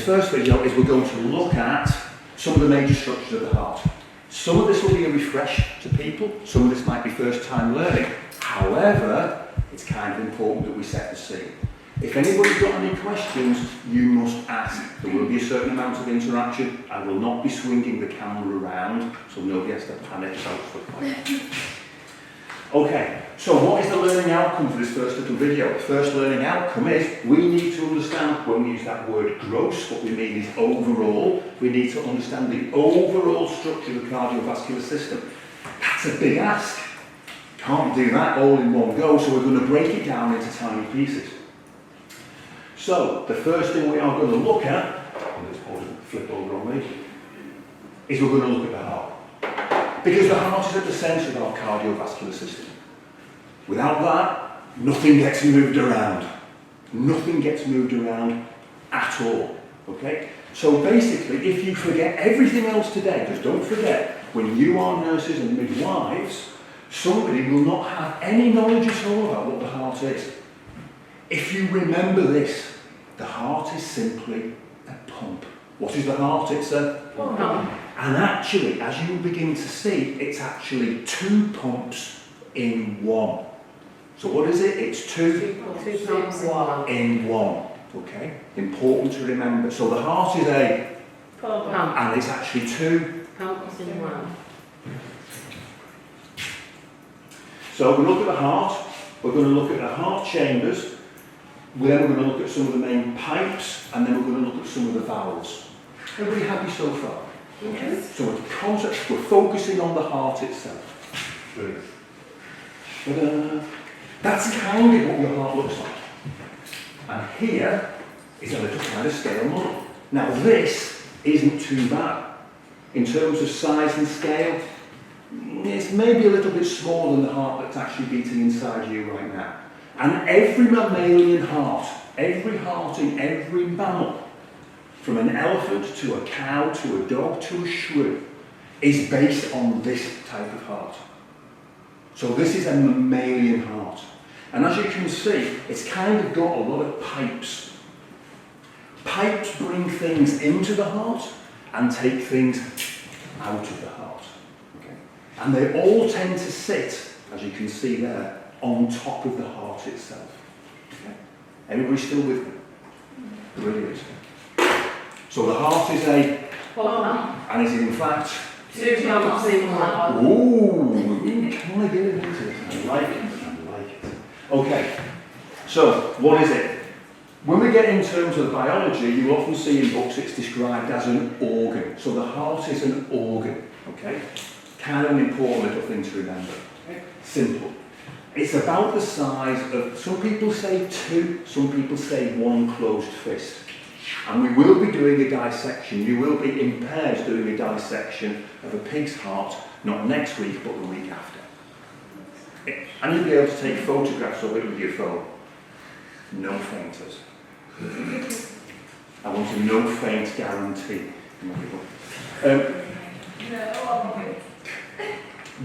first video is we're going to look at some of the major structures of the heart. Some of this will be a refresh to people, some of this might be first time learning. However, it's kind of important that we set the scene. If anybody's got any questions, you must ask. There will be a certain amount of interaction. I will not be swinging the camera around, so nobody has to panic about stuff like that. Okay, so what is the learning outcome for this first little video? The first learning outcome is we need to understand, when we use that word gross, what we mean is overall. We need to understand the overall structure of the cardiovascular system. That's a big ask. Can't do that all in one go, so we're going to break it down into tiny pieces. So, the first thing we are going to look at, let's flip over on me, is we're going to look at the heart. Because the heart is at the centre of our cardiovascular system. Without that, nothing gets moved around. Nothing gets moved around at all. Okay? So basically, if you forget everything else today, just don't forget, when you are nurses and midwives, somebody will not have any knowledge at all about what the heart is. If you remember this, the heart is simply a pump. What is the heart? It's a pump. And actually, as you begin to see, it's actually two pumps in one. So what is it? It's two pumps in one. Okay? Important to remember. So the heart is a pump. And it's actually two pumps in one. So we look at the heart. We're going to look at the heart chambers. Then we're going to look at some of the main pipes, and then we're going to look at some of the valves. Everybody happy so far? Yes. So we're focusing on the heart itself. Brilliant. That's kind of what your heart looks like. And here is a little kind of scale model. Now this isn't too bad. In terms of size and scale, it's maybe a little bit smaller than the heart that's actually beating inside you right now. And every mammalian heart, every heart in every mammal, from an elephant to a cow to a dog to a shrew, is based on this type of heart. So this is a mammalian heart. And as you can see, it's kind of got a lot of pipes. Pipes bring things into the heart and take things out of the heart. Okay? And they all tend to sit, as you can see there, on top of the heart itself. Okay? Everybody still with me? Brilliant. So the heart is a pump. And is it in fact Two pumps in one. Ooh, can I get into it? I like it. Okay, so what is it? When we get in terms of biology, you often see in books it's described as an organ. So the heart is an organ. Okay, kind of an important little thing to remember. Okay? Simple. It's about the size of, some people say 2, some people say 1 closed fist. And we will be doing a dissection, you will be in pairs doing a dissection of a pig's heart, not next week, but the week after. And you'll be able to take photographs of it with your phone. No fainters. I want a no faint guarantee.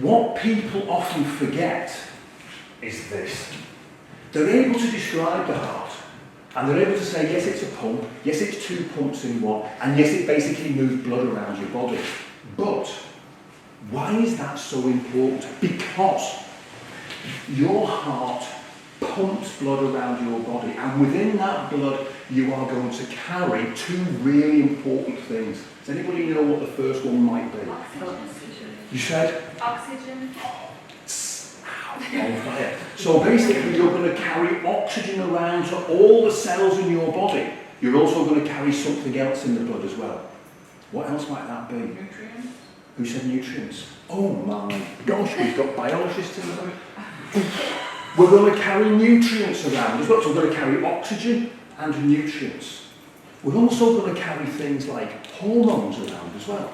What people often forget is this. They're able to describe the heart, and they're able to say, yes, it's a pump, yes, it's 2 pumps in one, and yes, it basically moves blood around your body. But why is that so important? Because your heart pumps blood around your body, and within that blood, you are going to carry 2 really important things. Does anybody know what the first one might be? Oxygen. You said? Oxygen. On fire. So basically you're going to carry oxygen around to all the cells in your body. You're also going to carry something else in the blood as well. What else might that be? Nutrients. Who said nutrients? Oh my gosh, we've got biologists in the room. We're going to carry nutrients around as well. So we're going to carry oxygen and nutrients. We're also going to carry things like hormones around as well.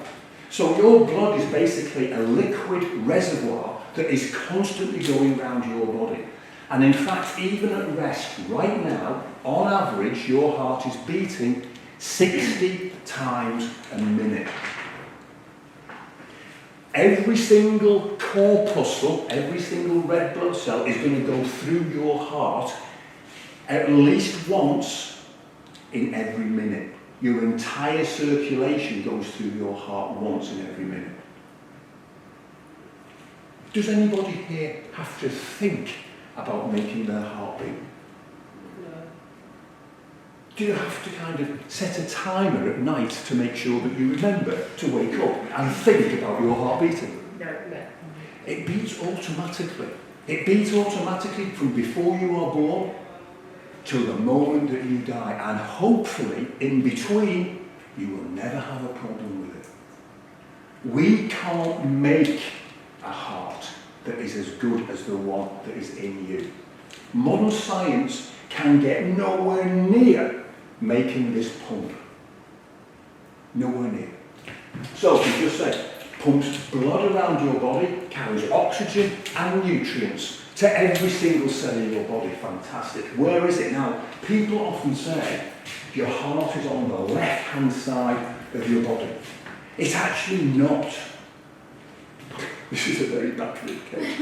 So your blood is basically a liquid reservoir that is constantly going around your body. And in fact, even at rest, right now, on average, your heart is beating 60 times a minute. Every single corpuscle, every single red blood cell is going to go through your heart at least once in every minute. Your entire circulation goes through your heart once in every minute. Does anybody here have to think about making their heart beat? No. Do you have to kind of set a timer at night to make sure that you remember to wake up and think about your heart beating? No. It beats automatically. It beats automatically from before you are born till the moment that you die. And hopefully, in between, you will never have a problem with it. We can't make a heart that is as good as the one that is in you. Modern science can get nowhere near making this pump. Nowhere near. So, as you just said, pumps blood around your body, carries oxygen and nutrients to every single cell in your body. Fantastic. Where is it now? People often say your heart is on the left-hand side of your body. It's actually not. This is a very backward case.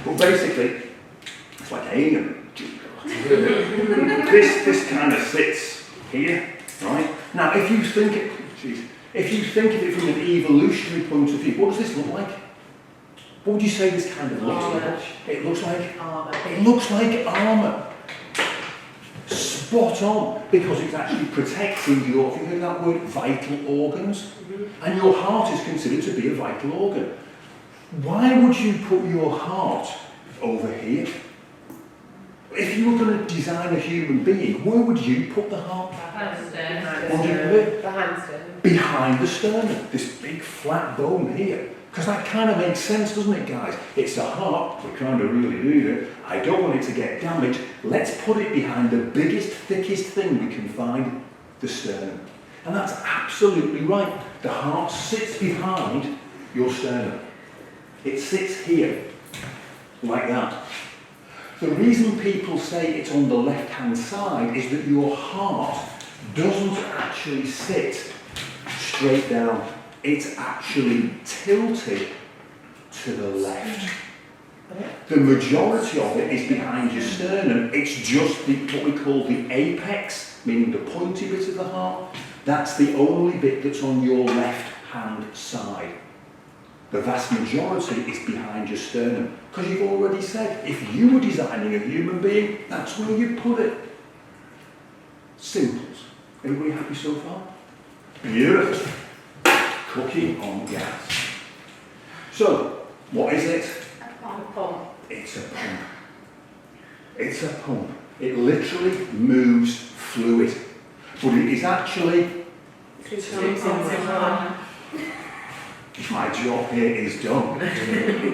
But basically, it's like alien. This kind of sits here, right? Now, if you think of it from an evolutionary point of view, what does this look like? What would you say this kind of looks like? It looks like Armour. It looks like armour. Spot on, because it's actually protecting your, if you heard that word, vital organs. And your heart is considered to be a vital organ. Why would you put your heart over here? If you were going to design a human being, where would you put the heart? Behind the sternum. What do you put it? Behind the sternum. Behind the sternum, this big flat bone here. Because that kind of makes sense, doesn't it, guys? It's the heart, we kind of really need it. I don't want it to get damaged. Let's put it behind the biggest, thickest thing we can find, the sternum. And that's absolutely right. The heart sits behind your sternum. It sits here, like that. The reason people say it's on the left-hand side is that your heart doesn't actually sit straight down. It's actually tilted to the left. The majority of it is behind your sternum. It's just what we call the apex, meaning the pointy bit of the heart. That's the only bit that's on your left-hand side. The vast majority is behind your sternum. Because you've already said, if you were designing a human being, that's where you put it. Simples. Everybody happy so far? Beautiful. Cooking on gas. So, what is it? A pump. It's a pump. It's a pump. It literally moves fluid. But it is actually... My job here is done.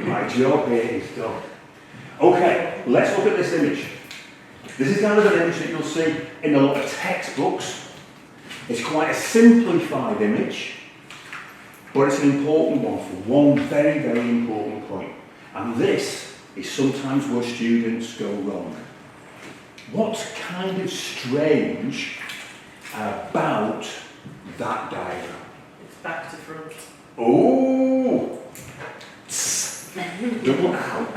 My job here is done. Okay, let's look at this image. This is kind of an image that you'll see in a lot of textbooks. It's quite a simplified image, but it's an important one for one very, very important point. And this is sometimes where students go wrong. What's kind of strange about that diagram? It's back to front. Oh! Double out.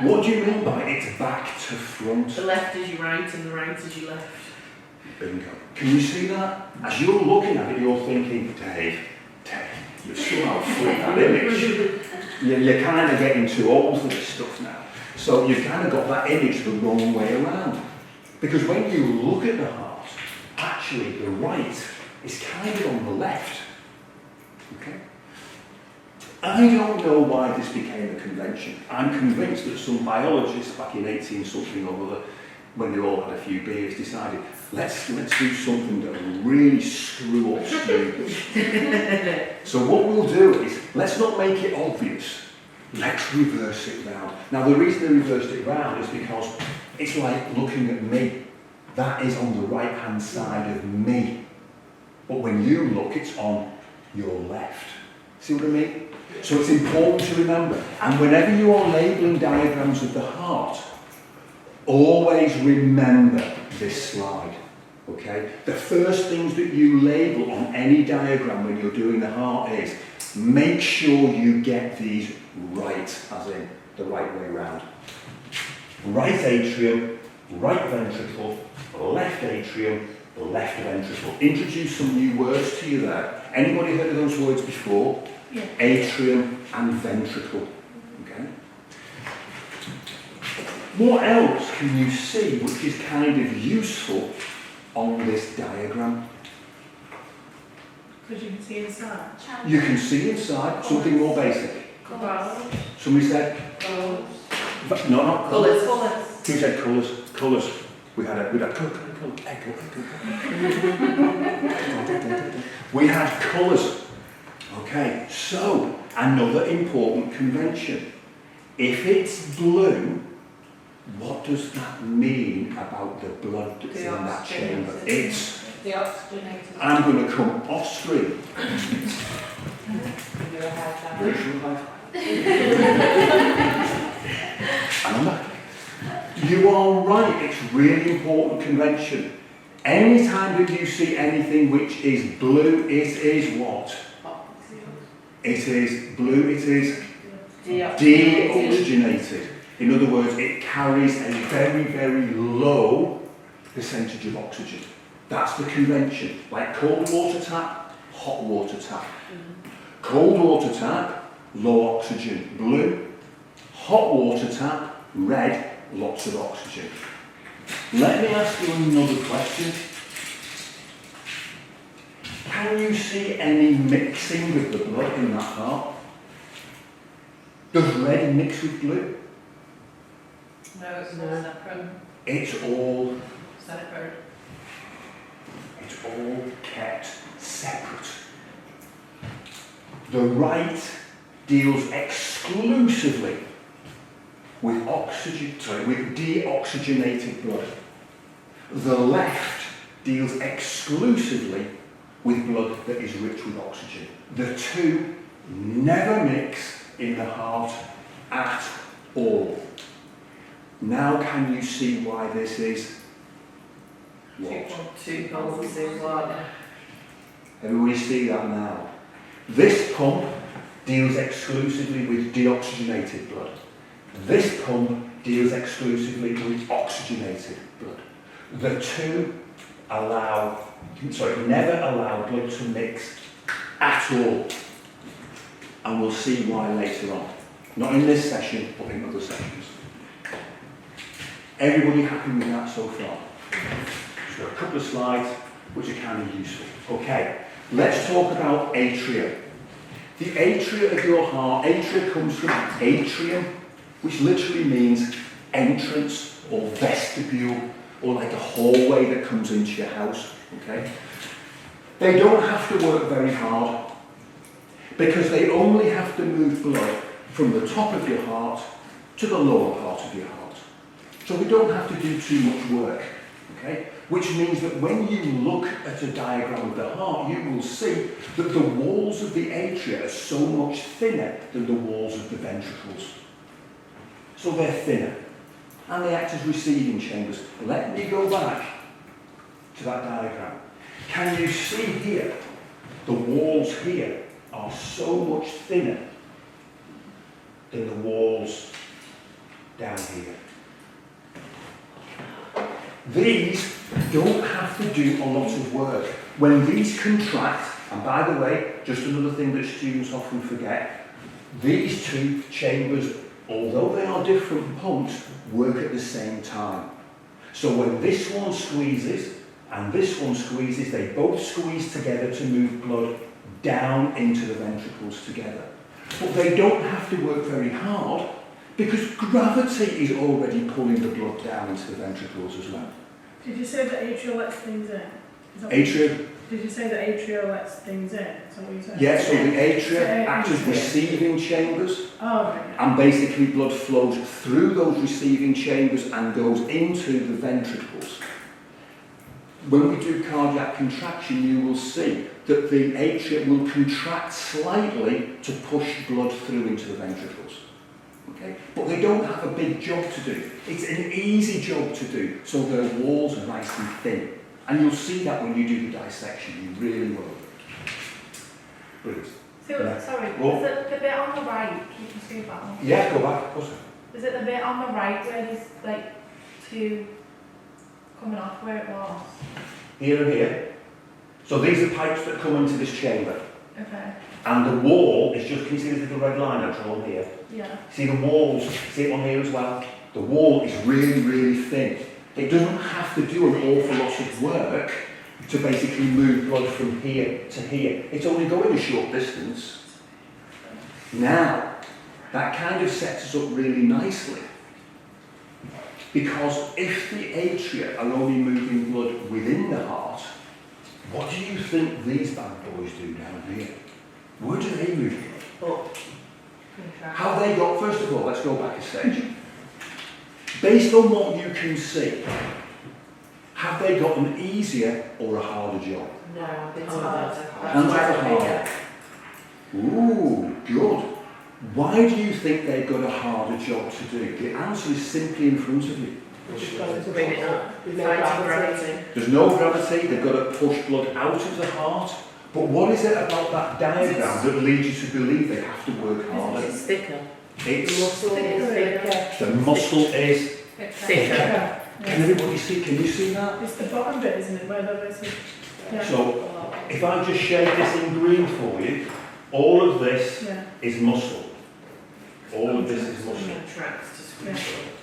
What do you mean by it's back to front? The left is your right and the right is your left. Bingo. Can you see that? As you're looking at it, you're thinking, Dave, you've somehow flipped that image. You're kind of getting too old for this stuff now. So you've kind of got that image the wrong way around. Because when you look at the heart, actually the right is kind of on the left. Okay? I don't know why this became a convention. I'm convinced that some biologists back in 18-something or other, when they all had a few beers, decided, let's do something that will really screw up students. So what we'll do is, let's not make it obvious. Let's reverse it round. Now the reason they reversed it round is because it's like looking at me. That is on the right-hand side of me. But when you look, it's on your left. See what I mean? So it's important to remember. And whenever you are labelling diagrams of the heart, always remember this slide. Okay? The first things that you label on any diagram when you're doing the heart is make sure you get these right, as in the right way round. Right atrium, right ventricle, left atrium, left ventricle. Introduce some new words to you there. Anybody heard of those words before? Yeah. Atrium and ventricle. Okay. What else can you see which is kind of useful on this diagram? Because you can see inside. You can see inside something more basic. Colours. Somebody said, Colours. no, not colours. Colours. Who said colours? Colours. We had colour. We had colours. Okay, so another important convention. If it's blue, what does that mean about the blood that's in that chamber? It's, Deoxygenated. I'm going to come off screen. Racial high five. And I'm back. You are right, it's really important convention. Anytime that you see anything which is blue, it is what? It is blue, it is deoxygenated. In other words, it carries a very, very low percentage of oxygen. That's the convention. Like cold water tap, hot water tap. Cold water tap, low oxygen, blue. Hot water tap, red, lots of oxygen. Let me ask you another question. Can you see any mixing with the blood in that heart? Does red mix with blue? No, it's all separate. It's all kept separate. The right deals exclusively with deoxygenated blood. The left deals exclusively with blood that is rich with oxygen. The two never mix in the heart at all. Now can you see why this is? What? 2.2 in one. Everybody see that now? This pump deals exclusively with deoxygenated blood. This pump deals exclusively with oxygenated blood. The two never allow blood to mix at all. And we'll see why later on. Not in this session, but in other sessions. Everybody happy with that so far? Just got a couple of slides which are kind of useful. Okay, let's talk about atria. The atria of your heart, atria comes from atrium, which literally means entrance or vestibule, or like a hallway that comes into your house. Okay? They don't have to work very hard because they only have to move blood from the top of your heart to the lower part of your heart. So we don't have to do too much work. Okay? Which means that when you look at a diagram of the heart, you will see that the walls of the atria are so much thinner than the walls of the ventricles. So they're thinner. And they act as receiving chambers. Let me go back to that diagram. Can you see here, the walls here are so much thinner than the walls down here. These don't have to do a lot of work. When these contract, and by the way, just another thing that students often forget, these two chambers, although they are different pumps, work at the same time. So when this one squeezes and this one squeezes, they both squeeze together to move blood down into the ventricles together. But they don't have to work very hard because gravity is already pulling the blood down into the ventricles as well. Did you say that atria lets things in? Atria? Did you say that atria lets things in? Is that what you said? Yeah, so the atria act as receiving chambers, Oh, right. and basically blood flows through those receiving chambers and goes into the ventricles. When we do cardiac contraction, you will see that the atria will contract slightly to push blood through into the ventricles. Okay? But they don't have a big job to do. It's an easy job to do, so their walls are nice and thin. And you'll see that when you do the dissection, you really will. Brilliant. So, Yeah. sorry, Well- is it the bit on the right? Can you see that one? Yeah, go back, of course. Is it the bit on the right where there's like two coming off where it was? here and here. So these are pipes that come into this chamber. Okay. And the wall is just, can you see this little red line I've drawn here? Yeah. See the walls, see it on here as well? The wall is really, really thin. It doesn't have to do an awful lot of work to basically move blood from here to here. It's only going a short distance. Now, that kind of sets us up really nicely. Because if the atria are only moving blood within the heart, what do you think these bad boys do down here? Where do they move blood? How they got, first of all, let's go back a stage. Based on what you can see, have they got an easier or a harder job? No, it's Harder. Hands are harder. Ooh, good. Why do you think they've got a harder job to do? The answer is simply in front of you. bring it up. Fighting gravity. There's no gravity, they've got to push blood out of the heart. But what is it about that diagram that leads you to believe they have to work harder? It's thicker. It's Muscle is thicker. the muscle is Thicker. Yeah. Can everybody see? Can you see that? It's the bottom bit, isn't it, where there is yeah. So if I just shade this in green for you, all of this Yeah. is muscle. All of this is muscle. Tracks to squeeze Yeah. blood.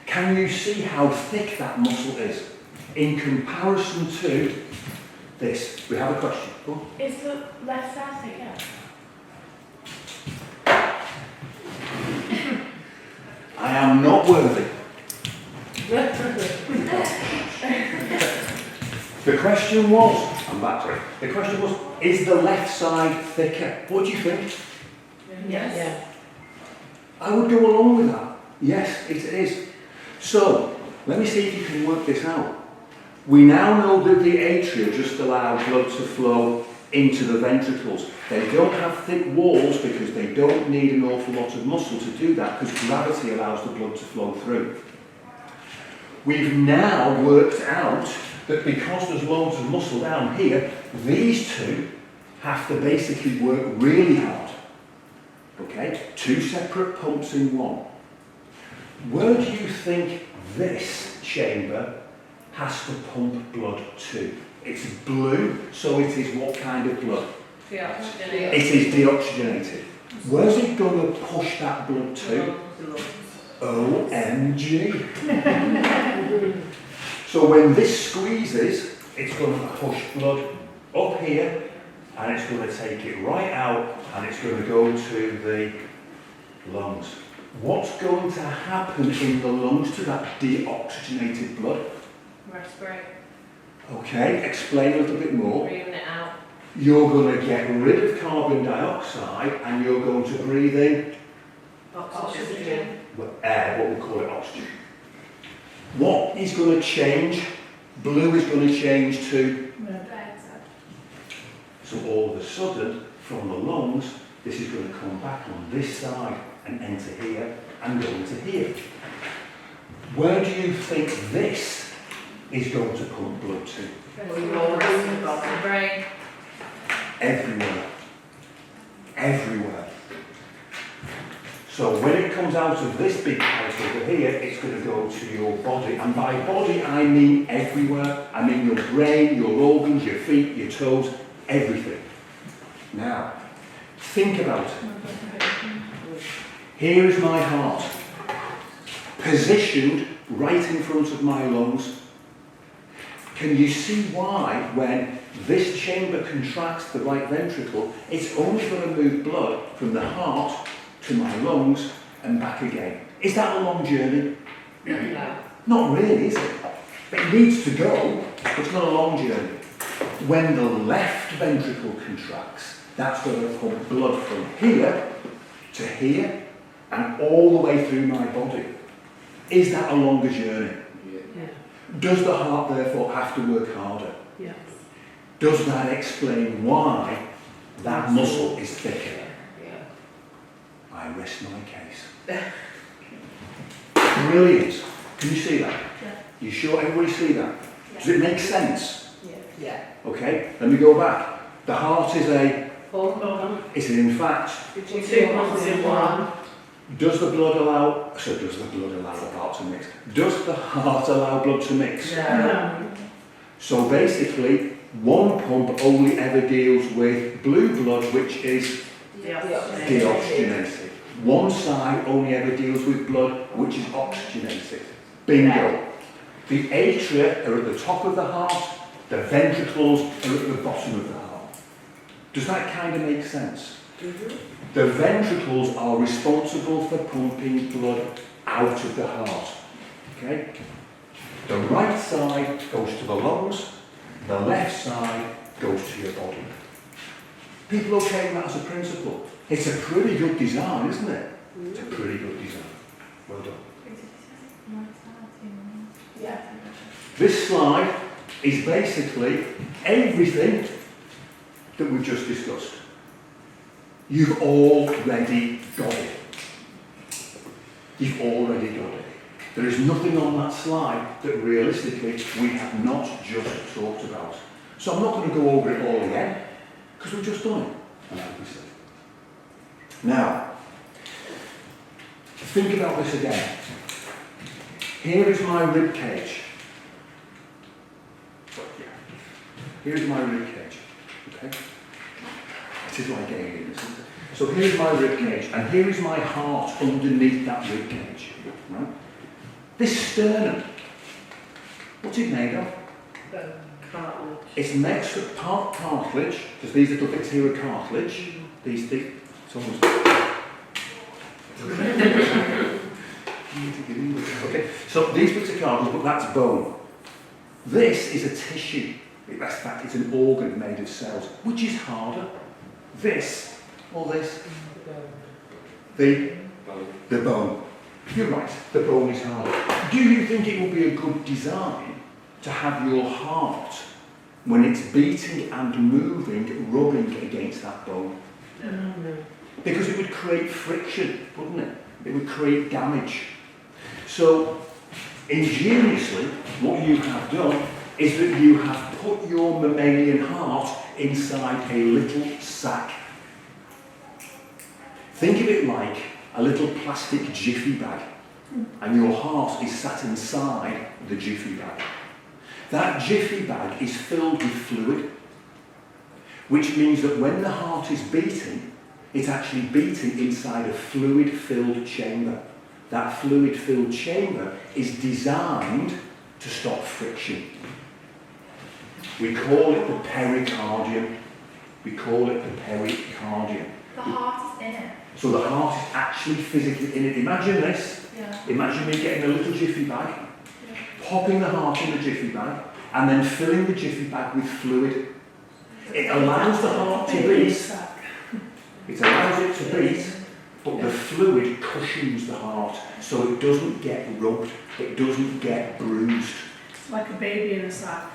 Can you see how thick that muscle is in comparison to this? We have a question. Go on. Is the left side thicker? I am not worthy. The question was, I'm back to it. The question was, is the left side thicker? What do you think? Yes. Yeah. I would go along with that. Yes, it is. So, let me see if you can work this out. We now know that the atria just allow blood to flow into the ventricles. They don't have thick walls because they don't need an awful lot of muscle to do that because gravity allows the blood to flow through. We've now worked out that because there's loads of muscle down here, these two have to basically work really hard. Okay? Two separate pumps in one. Where do you think this chamber has to pump blood to? It's blue, so it is what kind of blood? Deoxygenated. It is deoxygenated. Where's it going to push that blood to? OMG. So when this squeezes, it's going to push blood up here and it's going to take it right out and it's going to go to the lungs. What's going to happen in the lungs to that deoxygenated blood? Respirate. Okay, explain a little bit more. Breathing it out. You're going to get rid of carbon dioxide and you're going to breathe in Oxygen. air, what we call it oxygen. What is going to change? Blue is going to change to, so all of a sudden, from the lungs, this is going to come back on this side and enter here and go into here. Where do you think this is going to pump blood to? The brain. Everywhere. Everywhere. So when it comes out of this big pipe over here, it's going to go to your body. And by body, I mean everywhere. I mean your brain, your organs, your feet, your toes, everything. Now, think about it. Here is my heart, positioned right in front of my lungs. Can you see why when this chamber contracts the right ventricle, it's only going to move blood from the heart to my lungs and back again? Is that a long journey? No. Not really, is it? It needs to go, but it's not a long journey. When the left ventricle contracts, that's going to pump blood from here to here and all the way through my body. Is that a longer journey? Yeah. Does the heart therefore have to work harder? Yes. Does that explain why that muscle is thicker? Yeah. I rest my case. Brilliant. Can you see that? Yeah. You sure everybody see that? Does it make sense? Yeah. Okay, let me go back. The heart is a, Pump. it's in fact, 2 pumps in one. does the blood allow, does the heart allow blood to mix? No. So basically, one pump only ever deals with blue blood, which is deoxygenated. One side only ever deals with blood which is oxygenated. Bingo. The atria are at the top of the heart, the ventricles are at the bottom of the heart. Does that kind of make sense? The ventricles are responsible for pumping blood out of the heart. Okay? The right side goes to the lungs, the left side goes to your body. People okay with that as a principle? It's a pretty good design, isn't it? It's a pretty good design. Well done. Yeah. This slide is basically everything that we've just discussed. You've already got it. You've already got it. There is nothing on that slide that realistically we have not just talked about. So I'm not going to go over it all again, because we've just done it. Like we said. Now, think about this again. Here is my rib cage. Here's my rib cage. Okay? It is like alien, isn't it? So here's my rib cage, and here is my heart underneath that rib cage. Right? This sternum, what's it made of? Cartilage. It's made of part cartilage, because these little bits here are cartilage. These things, it's almost. Okay, so these bits are cartilage, but that's bone. This is a tissue. In fact, it's an organ made of cells, which is harder. This, or this, the bone. You're right, the bone is harder. Do you think it would be a good design to have your heart, when it's beating and moving, rubbing against that bone? No. Because it would create friction, wouldn't it? It would create damage. So, ingeniously, what you have done is that you have put your mammalian heart inside a little sack. Think of it like a little plastic jiffy bag, and your heart is sat inside the jiffy bag. That jiffy bag is filled with fluid, which means that when the heart is beating, it's actually beating inside a fluid-filled chamber. That fluid-filled chamber is designed to stop friction. We call it the pericardium. We call it the pericardium. The heart is in it. So the heart is actually physically in it. Imagine this. Yeah. Imagine me getting a little jiffy bag, popping the heart in the jiffy bag, and then filling the jiffy bag with fluid. It allows the heart to beat. It allows it to beat, but the fluid cushions the heart so it doesn't get rubbed, it doesn't get bruised. It's like a baby in a sack.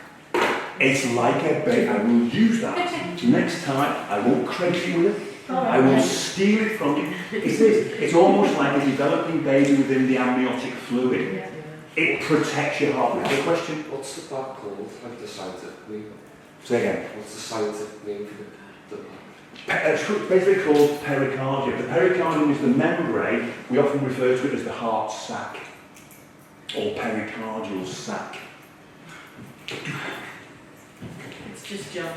It's like a baby. I will use that. Next time, I won't credit you with it. I will steal it from you. It's almost like a developing baby within the amniotic fluid. Yeah. It protects your heart. We have a question? What's the bag called? Like the scientific name? Say again. What's the scientific name for the It's basically called pericardium. The pericardium is the membrane. We often refer to it as the heart sac, or pericardial sac. It's just John.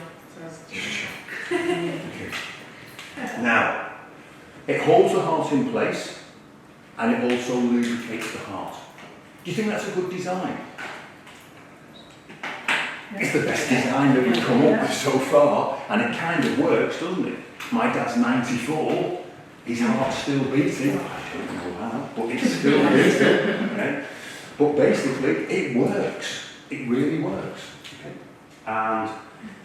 Now, it holds the heart in place, and it also lubricates the heart. Do you think that's a good design? It's the best design that we've come up with so far, and it kind of works, doesn't it? My dad's 94, his heart's still beating. I don't know how, but it's still beating. Okay? But basically, it works. It really works. Okay? And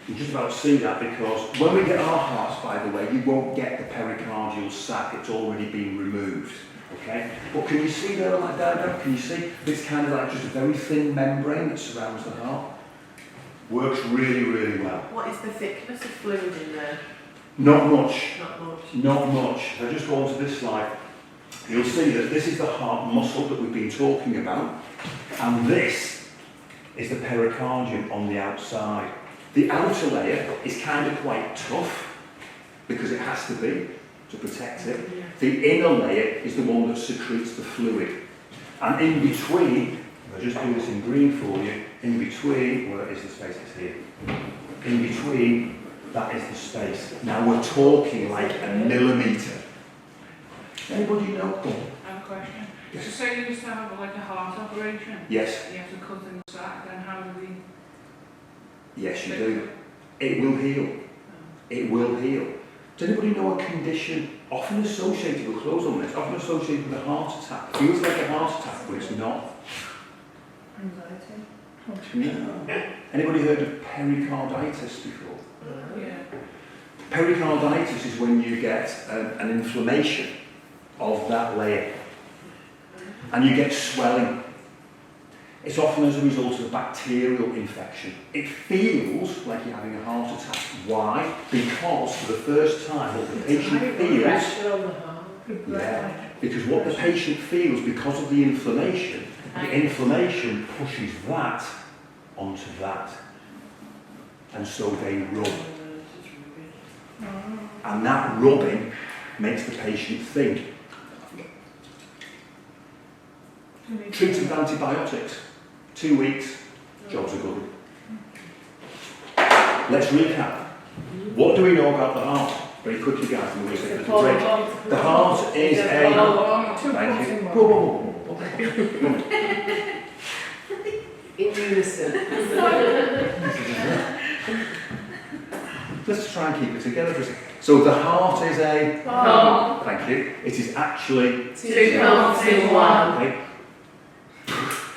you just about see that because when we get our hearts, by the way, you won't get the pericardial sac, it's already been removed. Okay? But can you see there on that diagram? Can you see? It's kind of like just a very thin membrane that surrounds the heart. Works really, really well. What is the thickness of fluid in there? Not much. Not much. Not much. If I just go on to this slide, you'll see that this is the heart muscle that we've been talking about, and this is the pericardium on the outside. The outer layer is kind of quite tough, because it has to be, to protect it. The inner layer is the one that secretes the fluid. And in between, I'll just do this in green for you, In between, where is the space? It's here. In between, that is the space. Now we're talking like a millimetre. Anybody know? I have a question. Yes. So say you used to have like a heart operation, Yes, you have to cut in the sac, then how do we yes you fix do. It will heal. It will heal. Does anybody know a condition often associated, we'll close on this, often associated with a heart attack? Feels like a heart attack, but it's not. Anxiety. No. Anybody heard of pericarditis before? Yeah. Pericarditis is when you get an inflammation of that layer and you get swelling. It's often as a result of a bacterial infection. It feels like you're having a heart attack. Why? Because for the first time what the patient feels, Pressure on the heart. yeah, because what the patient feels because of the inflammation pushes that onto that. And so they rub. And that rubbing makes the patient think. Treated with antibiotics. 2 weeks, jobs are good. Let's recap. What do we know about the heart? Very quickly, guys, and we'll take a break. The heart is a... Thank you. Whoa. In unison. Let's try and keep it together for a second. So the heart is a... Heart. Thank you. It is actually... 2 parts in 1. Okay.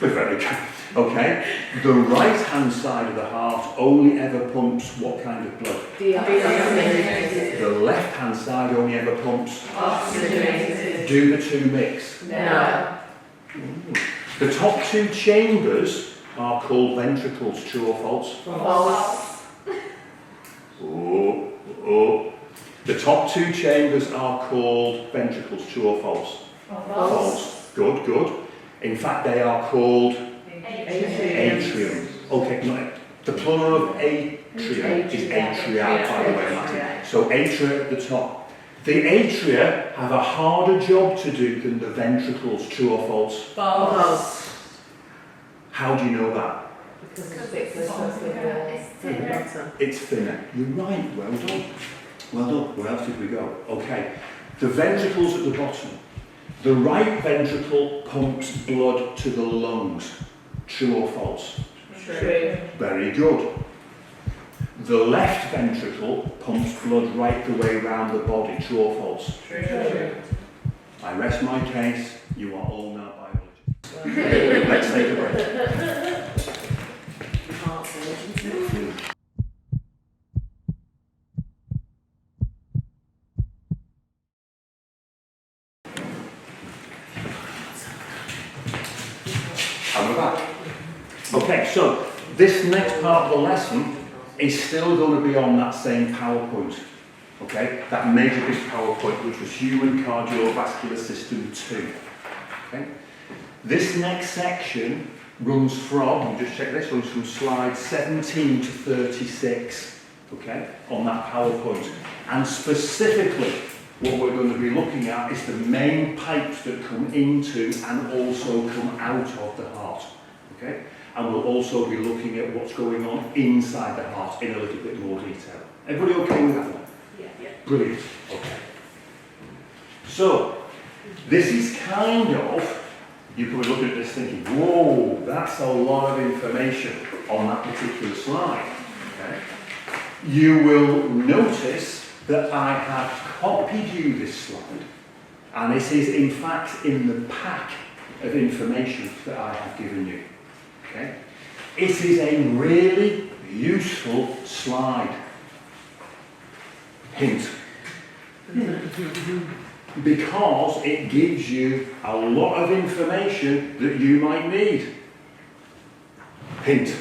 We're very good. Okay. The right-hand side of the heart only ever pumps what kind of blood? Deoxygenated. The left-hand side only ever pumps... Oxygenated. Do the two mix? No. The top 2 chambers are called ventricles. True or false? False. Oh. The top 2 chambers are called ventricles. True or false? False. Good. In fact, they are called atrium. Okay, no, the plural of atrium is atria, by the way, Latin. So atria at the top. The atria have a harder job to do than the ventricles. True or false? False. How do you know that? Because the thickness of the bottom. It's thinner. You're right. Well done. Where else did we go? Okay. The ventricles at the bottom. The right ventricle pumps blood to the lungs. True or false? True. Very good. The left ventricle pumps blood right the way around the body. True or false? True. I rest my case. You are all now biologists. Let's take a break. Heart surgeons. And we're back. Okay, so this next part of the lesson is still going to be on that same PowerPoint. Okay, that major big PowerPoint, which was Human Cardiovascular System 2. Okay, this next section runs from, just check this, runs from slide 17 to 36. Okay, on that PowerPoint, and specifically what we're going to be looking at is the main pipes that come into and also come out of the heart. Okay? And we'll also be looking at what's going on inside the heart in a little bit more detail. Everybody okay with that one? Yeah. Brilliant. Okay. So, this is kind of, you could be looking at this thinking, whoa, that's a lot of information on that particular slide. Okay? You will notice that I have copied you this slide, and it is in fact in the pack of information that I have given you. Okay? It is a really useful slide. Hint. Because it gives you a lot of information that you might need. Hint.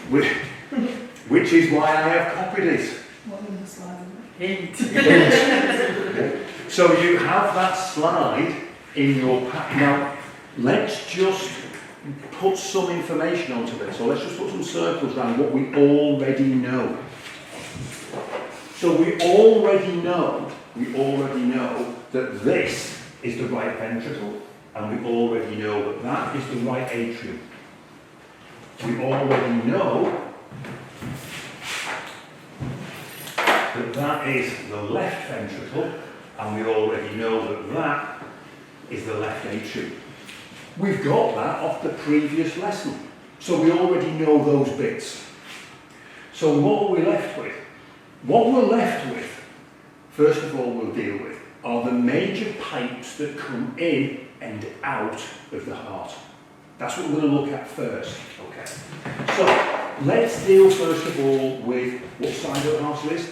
Which is why I have copied it. What was the slide? Hint. So you have that slide in your pack. Now, let's just put some information onto this. So let's just put some circles around what we already know. So we already know that this is the right ventricle, and we already know that that is the right atrium. we already know that that is the left ventricle, and we already know that that is the left atrium. We've got that off the previous lesson, so we already know those bits. So what are we left with? What we're left with, first of all, we'll deal with, are the major pipes that come in and out of the heart. That's what we're going to look at first. Okay. So let's deal first of all with what side of the heart it is?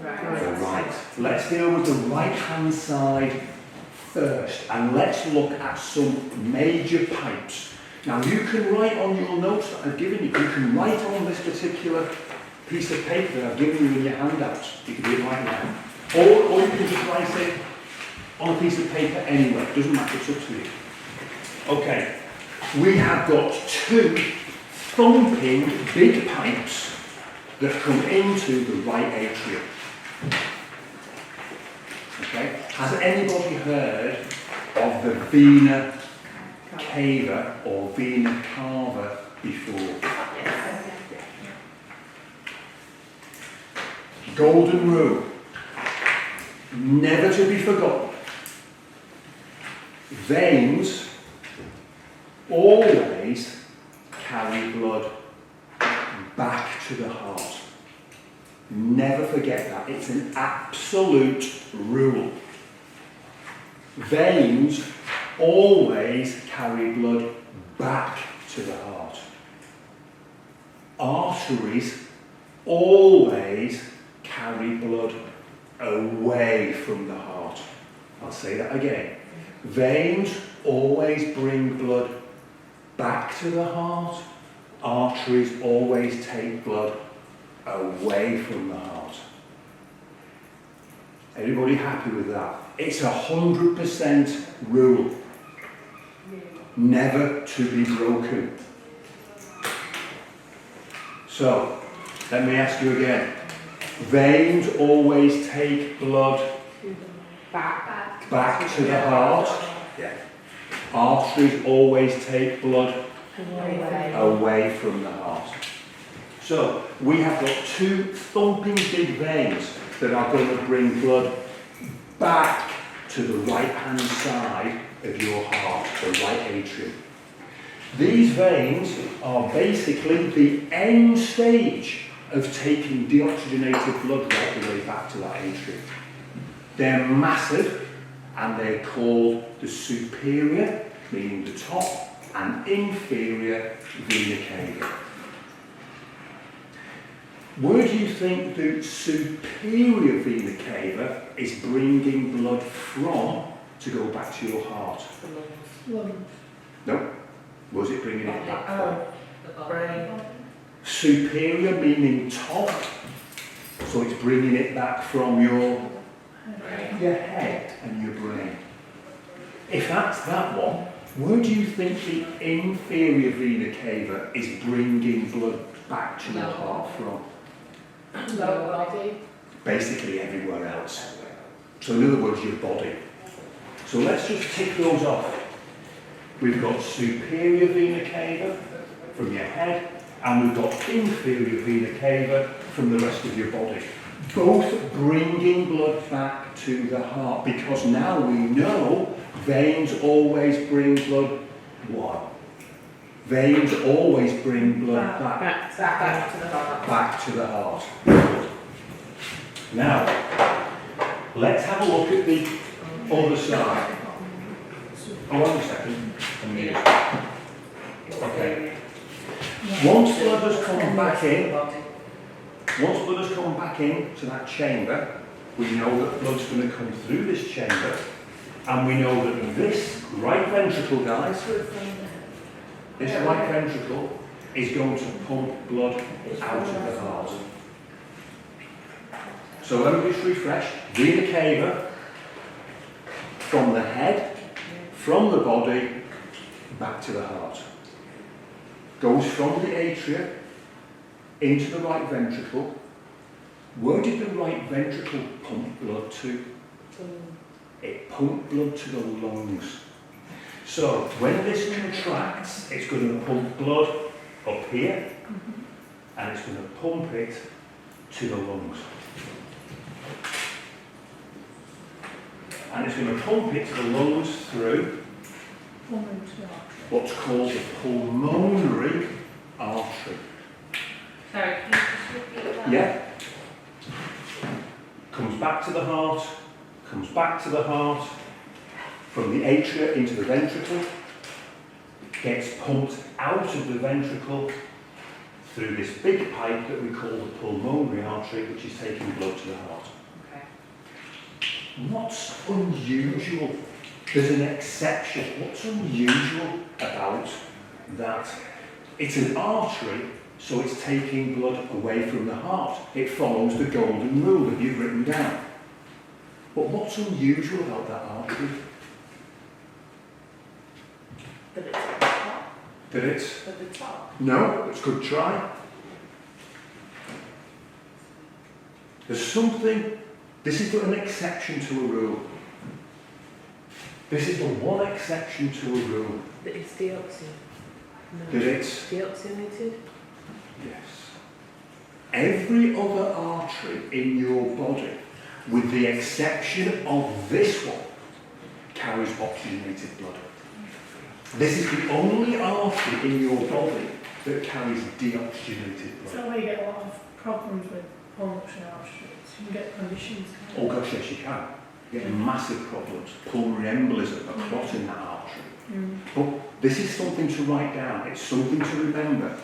Right. The right. Let's deal with the right-hand side first, and let's look at some major pipes. Now you can write on your notes that I've given you, you can write on this particular piece of paper that I've given you in your handouts. You can do it right now. Or you can just write it on a piece of paper anyway. It doesn't matter, it's up to you. Okay, we have got two thumping big pipes that come into the right atrium. Okay, has anybody heard of the vena cava or vena cava before? Golden rule, never to be forgotten. Veins always carry blood back to the heart. Never forget that. It's an absolute rule. Veins always carry blood back to the heart. Arteries always carry blood away from the heart. I'll say that again. Veins always bring blood back to the heart. Arteries always take blood away from the heart. Everybody happy with that? It's 100% rule. Never to be broken. So, let me ask you again. Veins always take blood back to the heart. Yeah. Arteries always take blood away from the heart. So, we have got two thumping big veins that are going to bring blood back to the right-hand side of your heart, the right atrium. These veins are basically the end stage of taking deoxygenated blood right the way back to that atrium. They're massive, and they're called the superior, meaning the top, and inferior vena cava. Where do you think the superior vena cava is bringing blood from to go back to your heart? No. Where's it bringing it back from? Brain. Superior meaning top, so it's bringing it back from your head and your brain. If that's that one, where do you think the inferior vena cava is bringing blood back to your heart from? Lower body. Basically everywhere else. So in other words, your body. So let's just tick those off. We've got superior vena cava from your head, and we've got inferior vena cava from the rest of your body. Both bringing blood back to the heart, because now we know veins always bring blood what? Veins always bring blood back to the heart. back to the heart. Now, let's have a look at the other side. Oh, wait a second. Okay. Once blood has come back in to that chamber, we know that blood's going to come through this chamber, and we know that this right ventricle, guys, this right ventricle is going to pump blood out of the heart. So let me just refresh. Vena cava from the head, from the body, back to the heart. Goes from the atria into the right ventricle. Where did the right ventricle pump blood to? It pumped blood to the lungs. So when this contracts, it's going to pump blood up here, and it's going to pump it to the lungs. And it's going to pump it to the lungs through what's called the pulmonary artery. Sorry, can you just repeat that? Yeah. Comes back to the heart, comes back to the heart, from the atria into the ventricle, gets pumped out of the ventricle through this big pipe that we call the pulmonary artery, which is taking blood to the heart. Okay. What's unusual? There's an exception. What's unusual about that? It's an artery, so it's taking blood away from the heart. It follows the golden rule that you've written down. But what's unusual about that artery? But it's at the top. That it's... At the top. No, it's good try. There's something... This is an exception to a rule. This is the one exception to a rule. That it's deoxy. No. That it's... Deoxygenated? Yes. Every other artery in your body, with the exception of this one, carries oxygenated blood. This is the only artery in your body that carries deoxygenated Is blood. that why you get a lot of problems with pulmonary arteries? You can get conditions. Oh gosh, yes you can. You get massive problems. Pulmonary embolism, a clot in that artery. But this is something to write down. It's something to remember.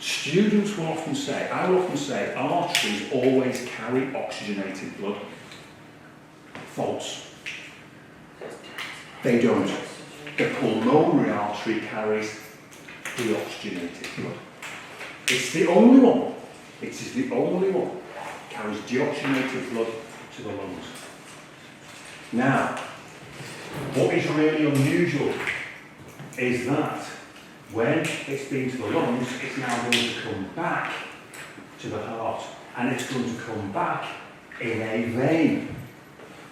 Students will often say, I will often say, arteries always carry oxygenated blood. False. They don't. The pulmonary artery carries deoxygenated blood. It's the only one. It is the only one that carries deoxygenated blood to the lungs. Now, what is really unusual is that when it's been to the lungs, it's now going to come back to the heart, and it's going to come back in a vein.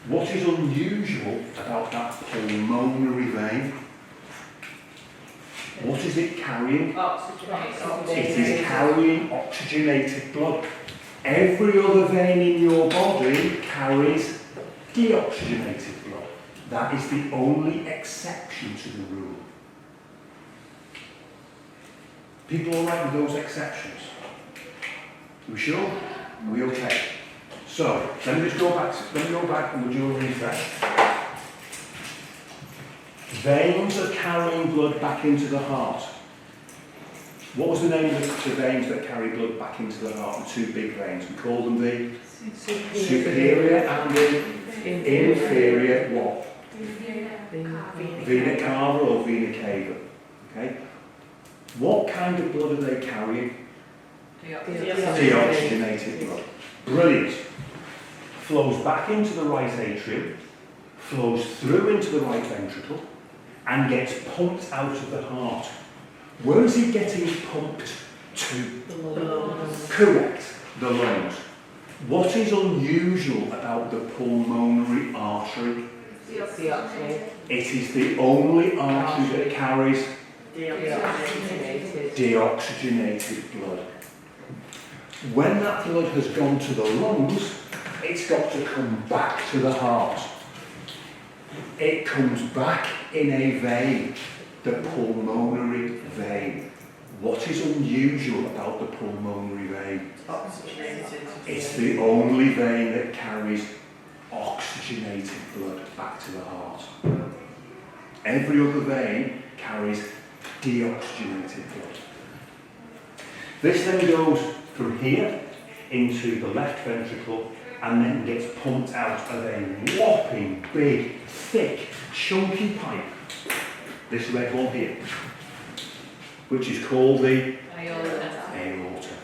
What is unusual about that pulmonary vein? What is it carrying? Oxygenated. It is carrying oxygenated blood. Every other vein in your body carries deoxygenated blood. That is the only exception to the rule. People all right with those exceptions? Are we sure? Are we okay? So, let me go back and we'll do a refresh. Veins are carrying blood back into the heart. What was the name of the veins that carry blood back into the heart? The two big veins. We call them the superior and the inferior what? Vena cava or vena cava. Okay? What kind of blood are they carrying? Deoxygenated blood. Brilliant. Flows back into the right atrium, flows through into the right ventricle, and gets pumped out of the heart. Where is it getting pumped to? The lungs. Correct, the lungs. What is unusual about the pulmonary artery? Deoxygenated. It is the only artery that carries deoxygenated blood. When that blood has gone to the lungs, it's got to come back to the heart. It comes back in a vein, the pulmonary vein. What is unusual about the pulmonary vein? Oxygenated. It's the only vein that carries oxygenated blood back to the heart. Every other vein carries deoxygenated blood. This then goes from here into the left ventricle and then gets pumped out of a whopping big, thick, chunky pipe. This red one here, which is called the aorta.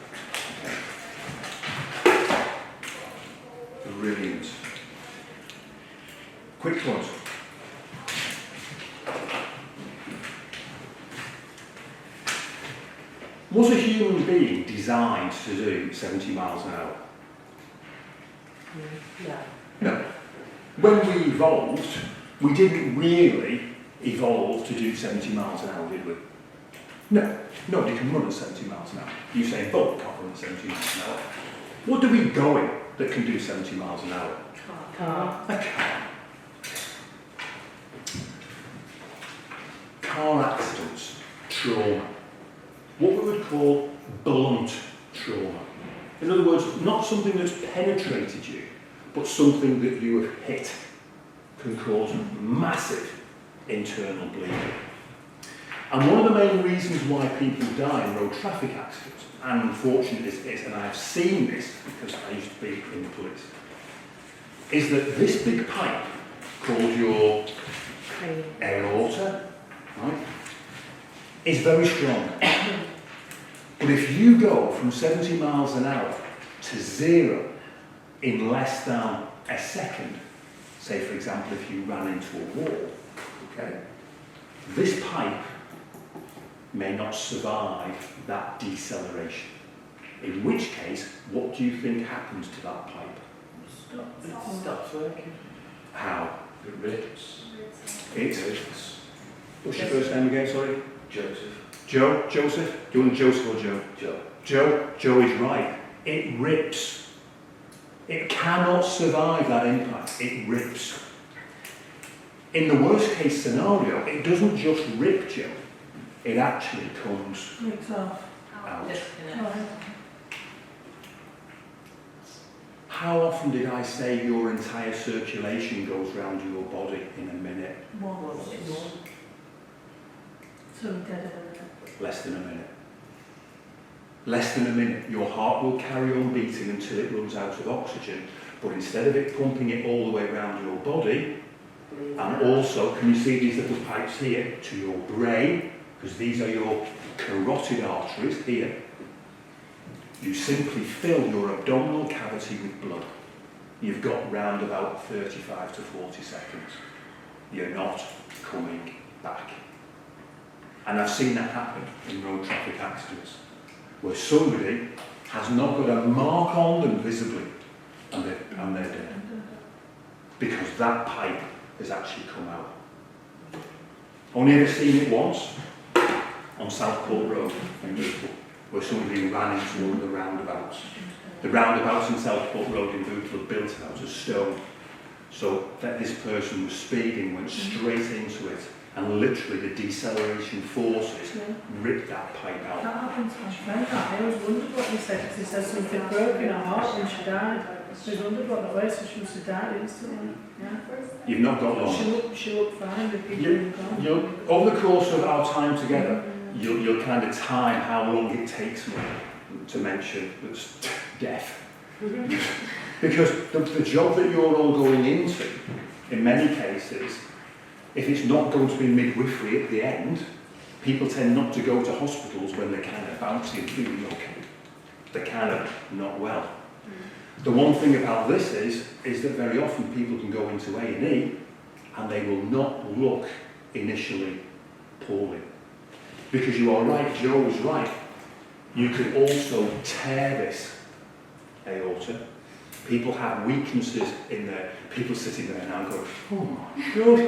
Okay. Brilliant. Quick one. Was a human being designed to do 70 miles an hour? Yeah. No. When we evolved, we didn't really evolve to do 70 miles an hour, did we? No, nobody can run at 70 miles an hour. Usain Bolt can't run at 70 miles an hour. What do we going that can do 70 miles an hour? Car. A car. Car accidents, trauma. What we would call blunt trauma. In other words, not something that's penetrated you, but something that you have hit can cause massive internal bleeding. And one of the main reasons why people die in road traffic accidents, and unfortunately this is, and I have seen this because I used to be in the police, is that this big pipe called your aorta, right, is very strong. But if you go from 70 miles an hour to 0 in less than a second, say for example if you ran into a wall, okay, this pipe may not survive that deceleration. In which case, what do you think happens to that pipe? It stops working. How? It rips. It's... What's your first name again, sorry? Joseph. Joe? Joseph? Do you want Joseph or Joe? Joe. Joe? Joe is right. It rips. It cannot survive that impact. It rips. In the worst case scenario, it doesn't just rip Joe. It actually comes Mix off. out. Oh, How often did I say your entire circulation goes round your body in a minute? one. So dead in a minute. Less than a minute. Less than a minute. Your heart will carry on beating until it runs out of oxygen, but instead of it pumping it all the way around your body, and also, can you see these little pipes here, to your brain, because these are your carotid arteries here, you simply fill your abdominal cavity with blood. You've got round about 35 to 40 seconds. You're not coming back. And I've seen that happen in road traffic accidents, where somebody has not got a mark on them visibly, and they're dead. Because that pipe has actually come out. Only ever seen it once, on Southport Road in Bootle, where somebody ran into one of the roundabouts. The roundabouts in Southport Road in Bootle are built out of stone, so that this person was speeding, went straight into it, and literally the deceleration forces ripped that pipe out. That happened to my friend. I always wondered what he said, because he said something broke in her heart when she died. I always wondered what that was, so she must have died instantly. Yeah. You've not got long. She looked fine with people in the car. Over the course of our time together, you'll kind of time how long it takes me to mention that's death. Because the job that you're all going into, in many cases, if it's not going to be midwifery at the end, people tend not to go to hospitals when they're kind of bouncy and feeling okay. They're kind of not well. The one thing about this is that very often people can go into A&E and they will not look initially poorly. Because you are right, Joe was right. You can also tear this aorta. People have weaknesses in there. People sitting there now going, oh my God,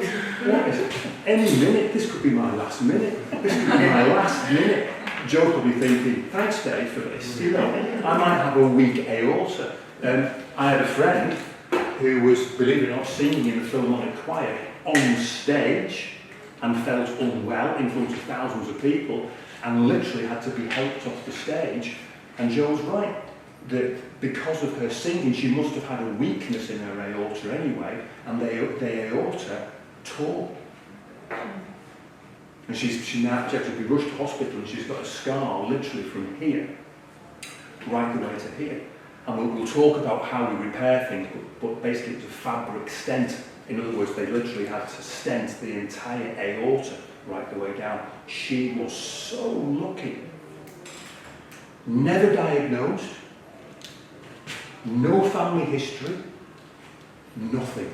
what is it? Any minute, this could be my last minute. This could be my last minute. Joe could be thinking, thanks Dave for this. You know, I might have a weak aorta. I had a friend who was, believe it or not, singing in the Philharmonic Choir on stage and felt unwell in front of thousands of people and literally had to be helped off the stage. And Joe's right, that because of her singing, she must have had a weakness in her aorta anyway, and the aorta tore. And she now had to be rushed to hospital, and she's got a scar literally from here right the way to here. And we'll talk about how we repair things, but basically it's a fabric stent. In other words, they literally had to stent the entire aorta right the way down. She was so lucky. Never diagnosed, no family history, nothing.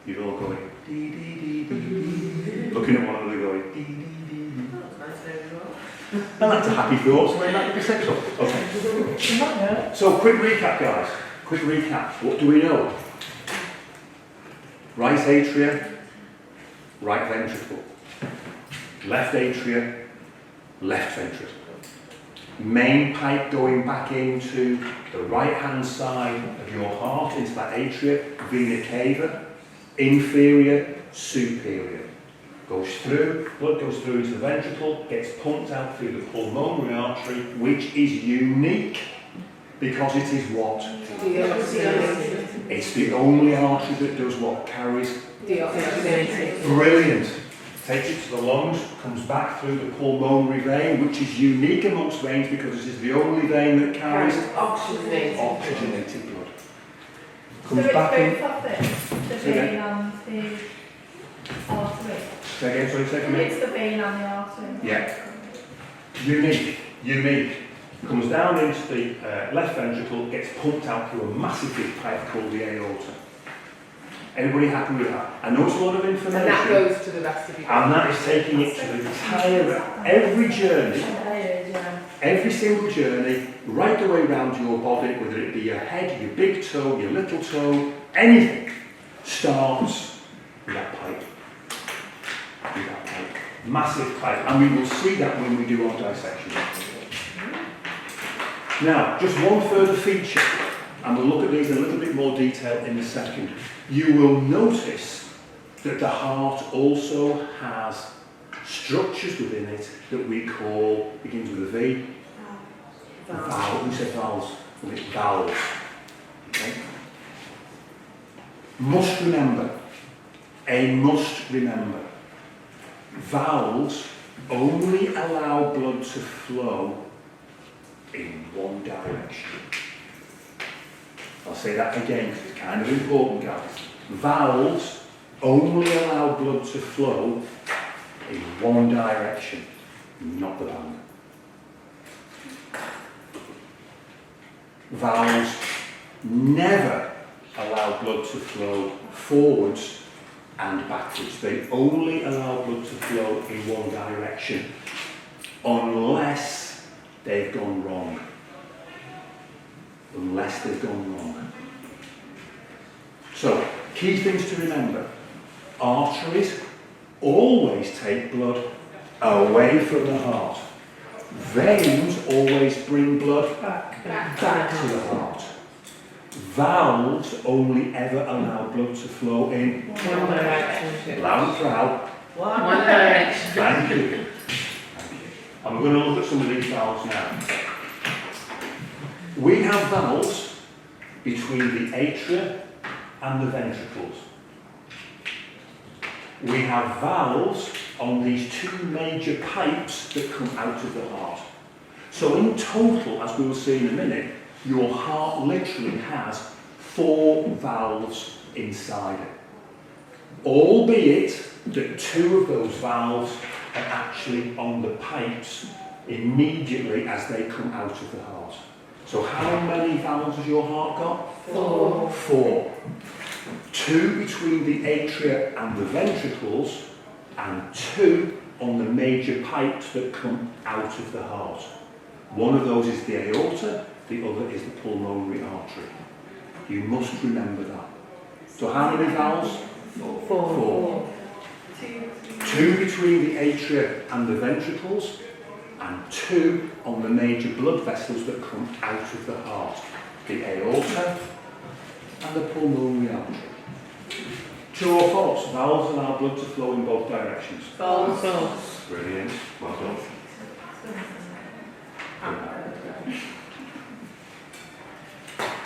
You're all going, dee, dee, dee, dee, dee. Looking at one another going, dee, dee, dee, dee. That's nice name as well. And that's a happy thought, so then that could be sexual. Okay. So, quick recap, guys. Quick recap. What do we know? Right atria, right ventricle. left atria, left ventricle. Main pipe going back into the right hand side of your heart, into that atria, vena cava, inferior, superior. Goes through, blood goes through into the ventricle, gets pumped out through the pulmonary artery, which is unique because it is what? Deoxygenated. It's the only artery that does what? Carries. Deoxygenated. Brilliant. Takes it to the lungs, comes back through the pulmonary vein, which is unique amongst veins because it is the only vein that carries oxygenated blood. Comes So back it's in. both of them, the Say vein and the artery. Say again, sorry, say for me. It's the vein and the artery. Yeah. Unique. Comes down into the left ventricle, gets pumped out through a massive big pipe called the aorta. Everybody happy with that? I know it's a lot of information. And that goes to the rest of your And that is taking it to the entire, every journey, Yeah. every single journey, right the way around your body, whether it be your head, your big toe, your little toe, anything, starts with that pipe. With that pipe. Massive pipe. And we will see that when we do our dissection. Now, just one further feature, and we'll look at these in a little bit more detail in a second. You will notice that the heart also has structures within it that we call, begins with a V. Valve. We say valves. Valves. Okay? Must remember. Must remember. Valves only allow blood to flow in one direction. I'll say that again because it's kind of important, guys. Valves only allow blood to flow in one direction, not the other. Valves never allow blood to flow forwards and backwards. They only allow blood to flow in one direction, unless they've gone wrong. Unless they've gone wrong. So, key things to remember. Arteries always take blood away from the heart. Veins always bring blood back to the heart. Valves only ever allow blood to flow in one direction. loud and proud. One direction. Thank you. Thank you. And we're going to look at some of these valves now. We have valves between the atria and the ventricles. We have valves on these two major pipes that come out of the heart. So in total, as we will see in a minute, your heart literally has 4 valves inside it. Albeit that 2 of those valves are actually on the pipes immediately as they come out of the heart. So how many valves has your heart got? 4. 4. 2 between the atria and the ventricles, and 2 on the major pipes that come out of the heart. One of those is the aorta, the other is the pulmonary artery. You must remember that. So how many valves? 4. 2 between the atria and the ventricles, and 2 on the major blood vessels that come out of the heart, the aorta and the pulmonary artery. True or false? Valves allow blood to flow in both directions. False. Brilliant. Well done.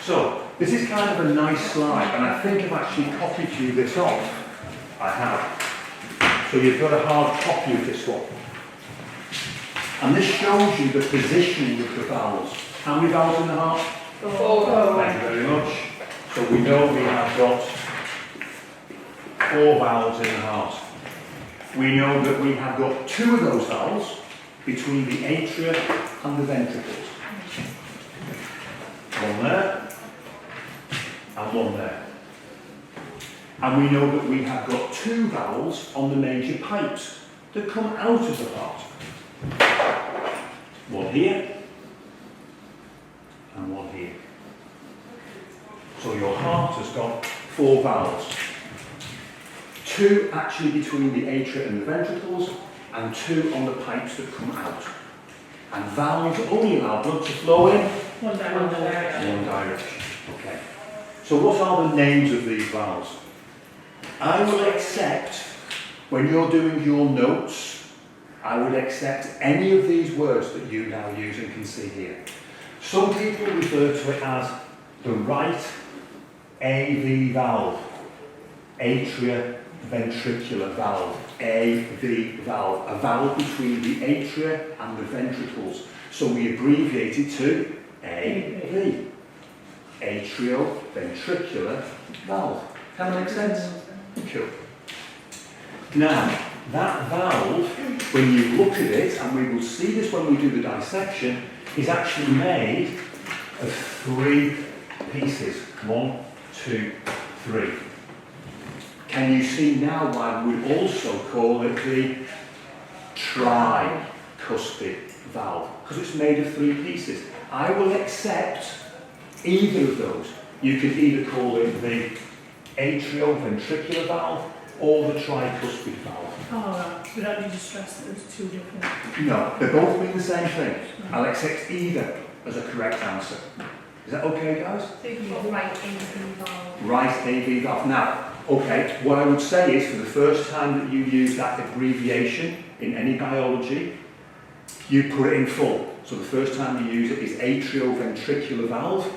So, this is kind of a nice slide, and I think I've actually copied you this off. I have. So you've got a hard copy of this one. And this shows you the positioning of the valves. How many valves in the heart? 4. Thank you very much. So we know we have got 4 valves in the heart. We know that we have got 2 of those valves between the atria and the ventricles. One there, and one there. And we know that we have got 2 valves on the major pipes that come out of the heart. One here, and one here. So your heart has got 4 valves. 2 actually between the atria and the ventricles, and 2 on the pipes that come out. And valves only allow blood to flow in One direction. one direction. Okay. So what are the names of these valves? I will accept, when you're doing your notes, I would accept any of these words that you now use and can see here. Some people refer to it as the right AV valve, atrioventricular valve, AV valve, a valve between the atria and the ventricles. So we abbreviate it to AV, atrioventricular valve. Can that make sense? Cool. Now, that valve, when you look at it, and we will see this when we do the dissection, is actually made of 3 pieces. 1, 2, 3. Can you see now why we would also call it the tricuspid valve? Because it's made of 3 pieces. I will accept either of those. You could either call it the atrioventricular valve or the tricuspid valve. Oh, right. We don't need to stress that there's 2 different. No, they both mean the same thing. I'll accept either as a correct answer. Is that okay, guys? So you can put right AV valve. Right AV valve. Now, okay, what I would say is for the first time that you use that abbreviation in any biology, you put it in full. So the first time you use it is atrioventricular valve,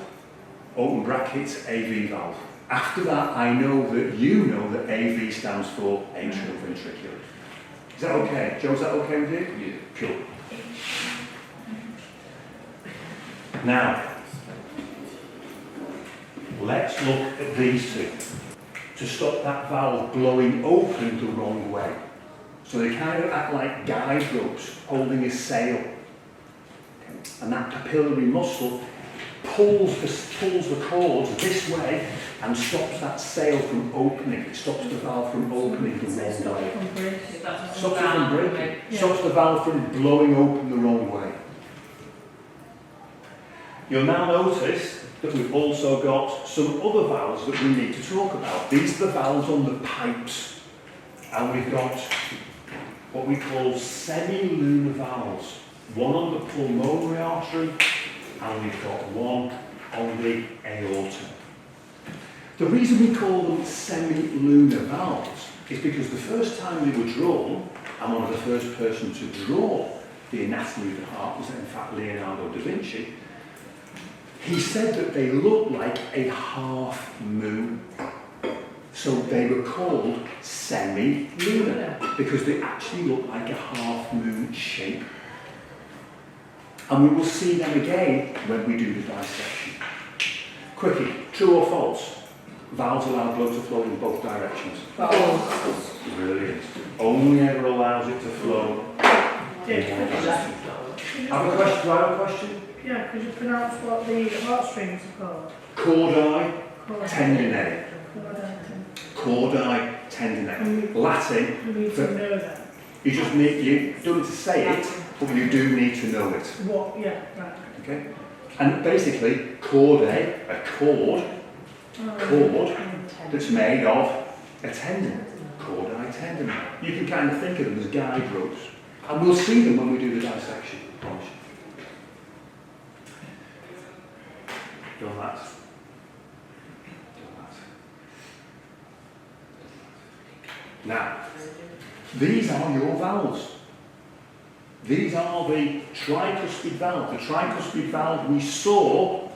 open brackets, AV valve. After that, I know that you know that AV stands for atrioventricular. Is that okay? Joe, is that okay with you? Yeah. Cool. Now, let's look at these 2 to stop that valve blowing open the wrong way. So they kind of act like guide ropes holding a sail. And that papillary muscle pulls the cords this way and stops that sail from opening. It stops the valve from opening the wrong way. Stops it from breaking. Stops the valve from blowing open the wrong way. You'll now notice that we've also got some other valves that we need to talk about. These are the valves on the pipes. And we've got what we call semi-lunar valves. One on the pulmonary artery, and we've got one on the aorta. The reason we call them semi-lunar valves is because the first time they were drawn, and one of the first persons to draw the anatomy of the heart was in fact Leonardo da Vinci, he said that they looked like a half moon. So they were called semi-lunar because they actually look like a half moon shape. And we will see them again when we do the dissection. Quickie, true or false? Valves allow blood to flow in both directions. False. Brilliant. Only ever allows it to flow in one direction. Have a question? Do I have a question? Yeah, could you pronounce what the heartstrings are called? Cordae tendineae. Cordae. Cordae tendineae. Latin. You need to know that. You just need, you don't need to say it, but you do need to know it. What? Yeah, right. Okay? And basically, cordae, a cord that's made of a tendon. Cordae tendon. You can kind of think of them as guide ropes. And we'll see them when we do the dissection. I promise you. Done that. Now, these are your valves. These are the tricuspid valve. The tricuspid valve we saw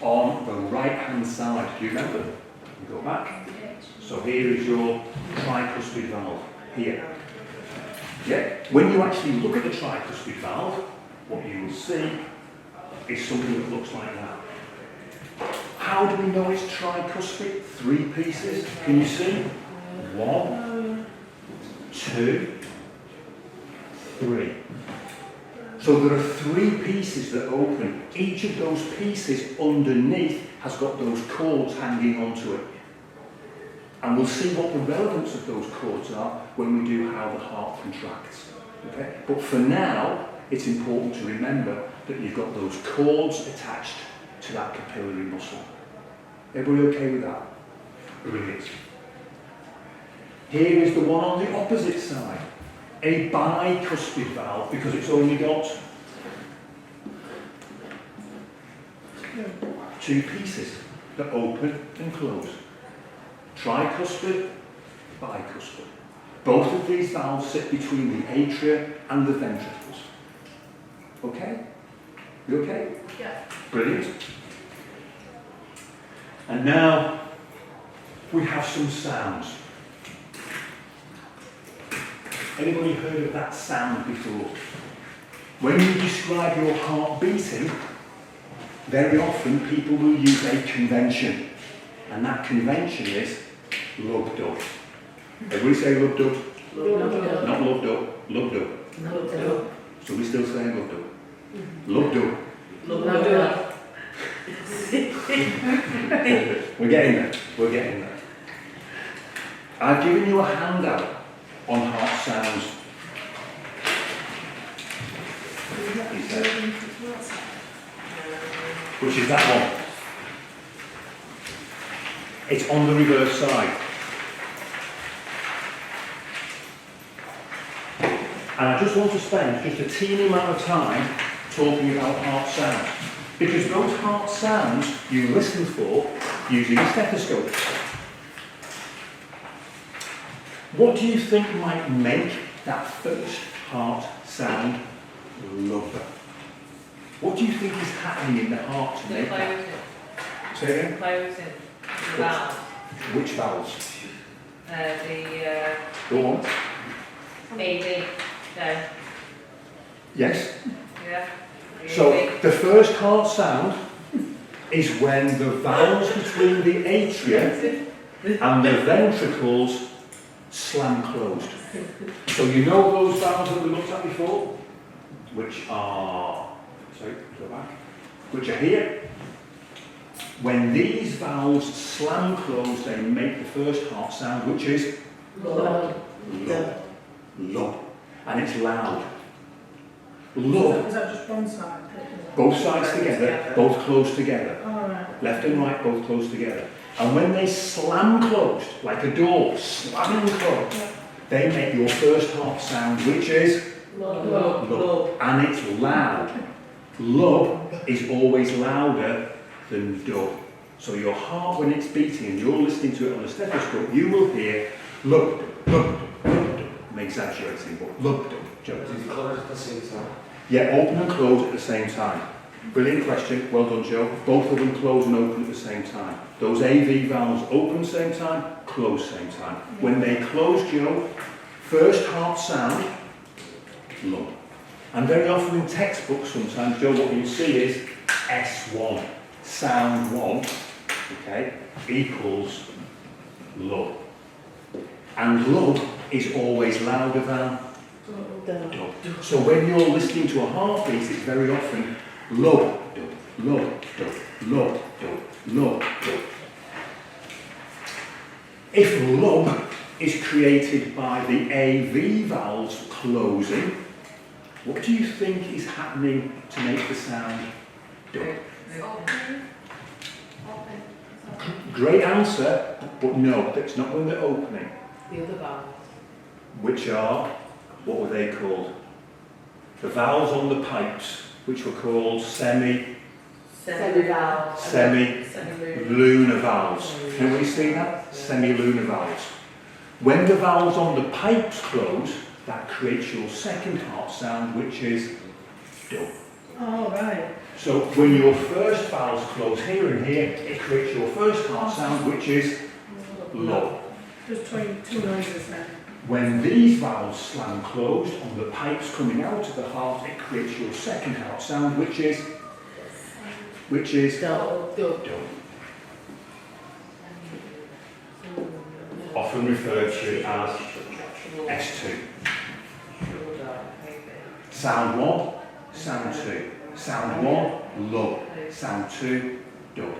on the right-hand side. Do you remember? We go back. So here is your tricuspid valve. Here. Yeah. When you actually look at the tricuspid valve, what you will see is something that looks like that. How do we know it's tricuspid? 3 pieces. Can you see? 1, 2, 3. So there are 3 pieces that open. Each of those pieces underneath has got those cords hanging onto it. And we'll see what the relevance of those cords are when we do how the heart contracts. Okay? But for now, it's important to remember that you've got those cords attached to that capillary muscle. Everybody okay with that? Brilliant. Here is the one on the opposite side. a bicuspid valve because it's only got two pieces that open and close. Tricuspid, bicuspid. Both of these valves sit between the atria and the ventricles. Okay? You okay? Yeah. Brilliant. And now we have some sounds. Anybody heard of that sound before? When you describe your heart beating, very often people will use a convention. And that convention is lub-dub. Everybody say lub-dub? Lub-dub. Not lub-dub, lub-dub. Lub-dub. So we still saying lub-dub? Lub-dub. Lub-dub. We're getting there. We're getting there. I've given you a handout on heart sounds. He said. Which is that one. It's on the reverse side. And I just want to spend just a teeny amount of time talking about heart sounds. Because those heart sounds you listen for using a stethoscope. What do you think might make that first heart sound lub? What do you think is happening in the heart to The make that? closing. Say again? Closing. The valve. Which valves? Go on. AV. No. Yes. Yeah. So the first heart sound is when the valves between the atria and the ventricles slam closed. So you know those valves that we looked at before, which are, sorry, go back, which are here. When these valves slam closed, they make the first heart sound, which is Lub. lub, lub, and it's loud. Lub. Is that just one side? Both sides together, both close together. Alright. Left and right, both close together. And when they slam closed, like a door slamming closed, they make your first heart sound, which is Lub. lub. And it's loud. Lub is always louder than dub. So your heart, when it's beating and you're listening to it on a stethoscope, you will hear lub, lub, lub, lub. I'm exaggerating, but lub, dub. Joe. Did you close at the same time? Yeah, open and close at the same time. Brilliant question, well done Joe. Both of them close and open at the same time. Those AV valves open same time, close same time. When they close, Joe, first heart sound, lub. And very often in textbooks sometimes, Joe, what you'll see is S1, sound 1, okay, equals lub. And lub is always louder than dub. So when you're listening to a heartbeat, it's very often lub, dub, lub, dub, lub, dub, lub, dub. If lub is created by the AV valves closing, what do you think is happening to make the sound dub? Open. Open. Great answer, but no, that's not when they're opening. The other valve. Which are, what were they called? The valves on the pipes, which were called Semi-valve. semi-lunar valves. Can we see that? Semi-lunar valves. When the valves on the pipes close, that creates your second heart sound, which is dub. Oh, right. So when your first valves close here and here, it creates your first heart sound, which is lub. Just two noises then. When these valves slam closed on the pipes coming out of the heart, it creates your second heart sound, which is Dub. dub. Often referred to as S2. Sound 1, sound 2. Sound 1, lub. Sound 2, dub.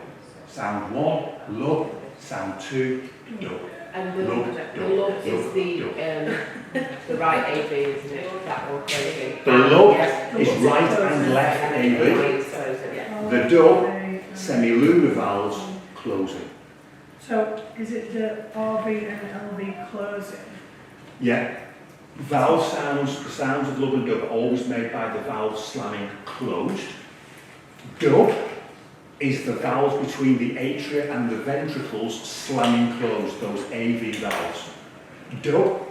Sound 1, lub. Sound 2, dub. And the lub is the right AV, isn't it? That one closing. The lub is right and left AV. The dub, semi-lunar valves, closing. So, is it the RV and LV closing? Yeah. Valve sounds, the sounds of lub and dub are always made by the valve slamming closed. Dub is the valves between the atria and the ventricles slamming closed, those AV valves. Dub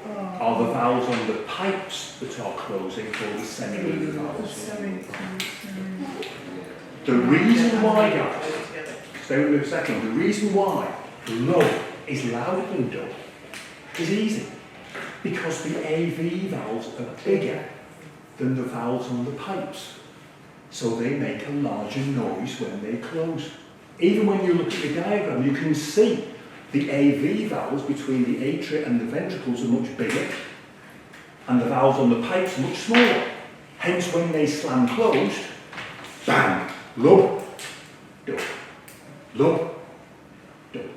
are the valves on the pipes that are closing, called the semi-loop valves. The reason why, guys, stay with me a second, the reason why lub is louder than dub is easy. Because the AV valves are bigger than the valves on the pipes. So they make a larger noise when they close. Even when you look at the diagram, you can see the AV valves between the atria and the ventricles are much bigger, and the valves on the pipes are much smaller. Hence, when they slam closed, bang, lub, dub, lub, dub.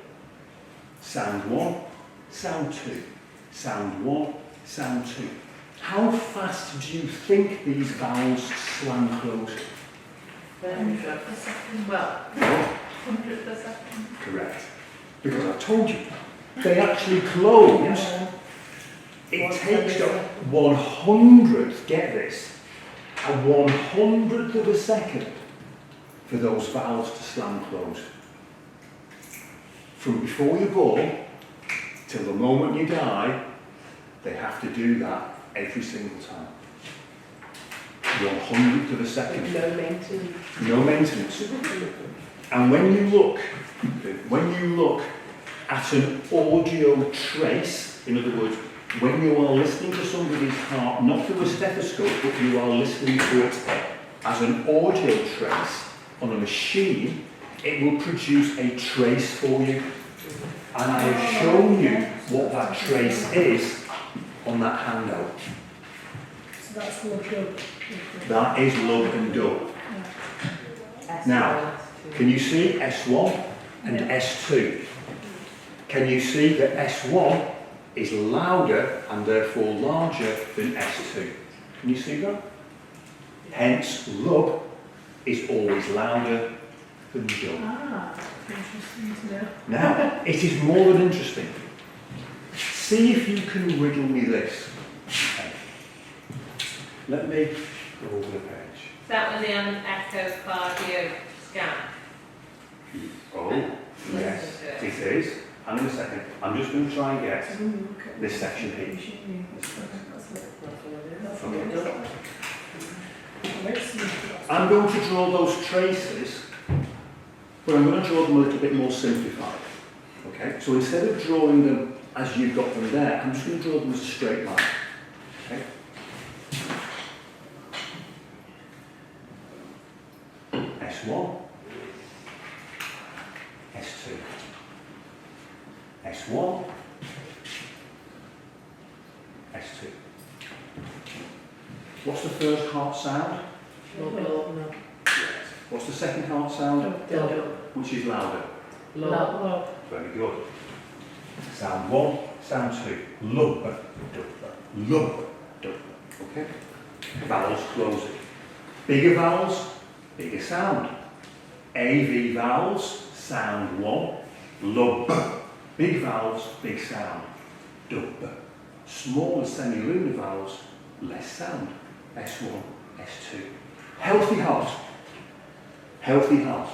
Sound one, sound two. Sound one, sound two. How fast do you think these valves slam closed? Very fast. Well, 100 per second. Correct. Because I told you, they actually close. It takes a 100th, get this, a 100th of a second for those valves to slam close. From before you're born till the moment you die, they have to do that every single time. 100th of a second. No maintenance. No maintenance. And when you look at an audio trace, in other words, when you are listening to somebody's heart, not through a stethoscope, but you are listening to it as an audio trace on a machine, it will produce a trace for you. And I have shown you what that trace is on that handout. So that's lub dub. That is lub and dub. Now, can you see S1 and S2? Can you see that S1 is louder and therefore larger than S2? Can you see that? Hence, lub is always louder than dub. Ah, interesting to know. Now, it is more than interesting. See if you can riddle me this. Okay. Let me go over the page. Is that when they have an echocardiogram scan? Oh, yes, it is. Hang on a second. I'm just going to try and get this section here. I'm going to draw those traces, but I'm going to draw them a little bit more simplified. Okay? So instead of drawing them as you've got them there, I'm just going to draw them as a straight line. Okay? S1, S2, S1, S2. What's the first heart sound? Lub. What's the second heart sound? Dub. Which is louder? Lub. Very good. Sound one, sound two. Lub, dub, lub, dub. Okay? Vowels closing. Bigger vowels, bigger sound. AV vowels, sound one. Lub. Big vowels, big sound. Dub. Smaller semilunar vowels, less sound. S1, S2. Healthy heart. Healthy heart.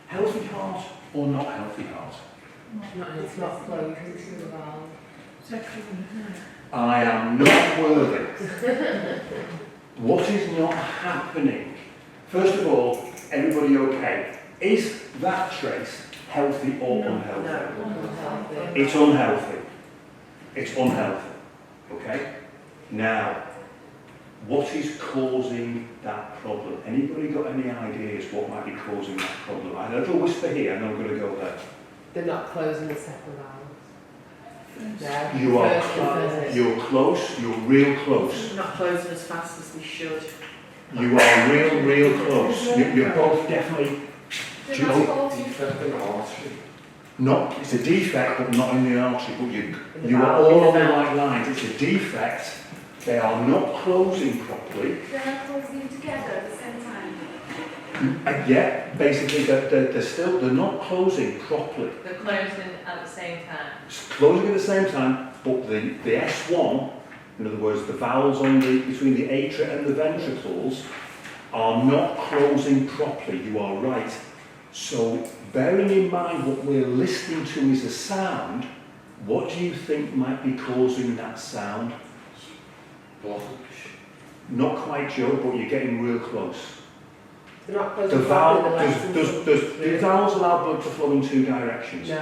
Healthy heart or not healthy heart? It's not closing to the valve. I am not worthy. What is not happening? First of all, everybody okay? Is that trace healthy or unhealthy? Unhealthy. It's unhealthy. It's unhealthy. Okay? Now, what is causing that problem? Anybody got any ideas what might be causing that problem? I don't whisper here, and I'm going to go there. They're not closing the second valves. No. You are First and first. you're close, you're real close. Not closing as fast as they should. You are real close. You're both definitely So Do you that's know- faulty. Defect in artery. Not, it's a defect, but not in the artery. But you In the are valve, all in on the the valve. right lines. It's a defect. They are not closing properly. They're closing together at the same time. And yet, basically, they're not closing properly. They're closing at the same time. It's closing at the same time, but the S1, in other words, the valves between the atria and the ventricles, are not closing properly. You are right. So, bearing in mind what we're listening to is a sound, what do you think might be causing that sound? Blockage. Not quite, Joe, but you're getting real close. They're not The closing valve, properly, the does left the valves allow blood to flow in two directions? No,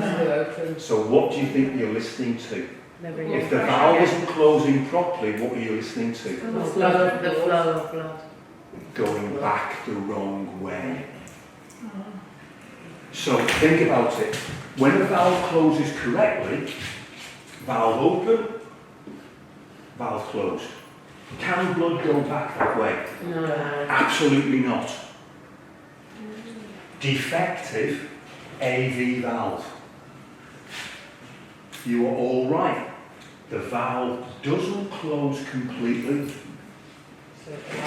they're open. So what do you think you're listening to? They're bringing If the pressure. valve isn't closing properly, what are you listening to? The flow of blood. Going back the wrong way. So think about it. When a valve closes correctly, valve open, valve closed. Can blood go back that way? No. Absolutely not. Defective AV valve. You are all right. The valve doesn't close completely,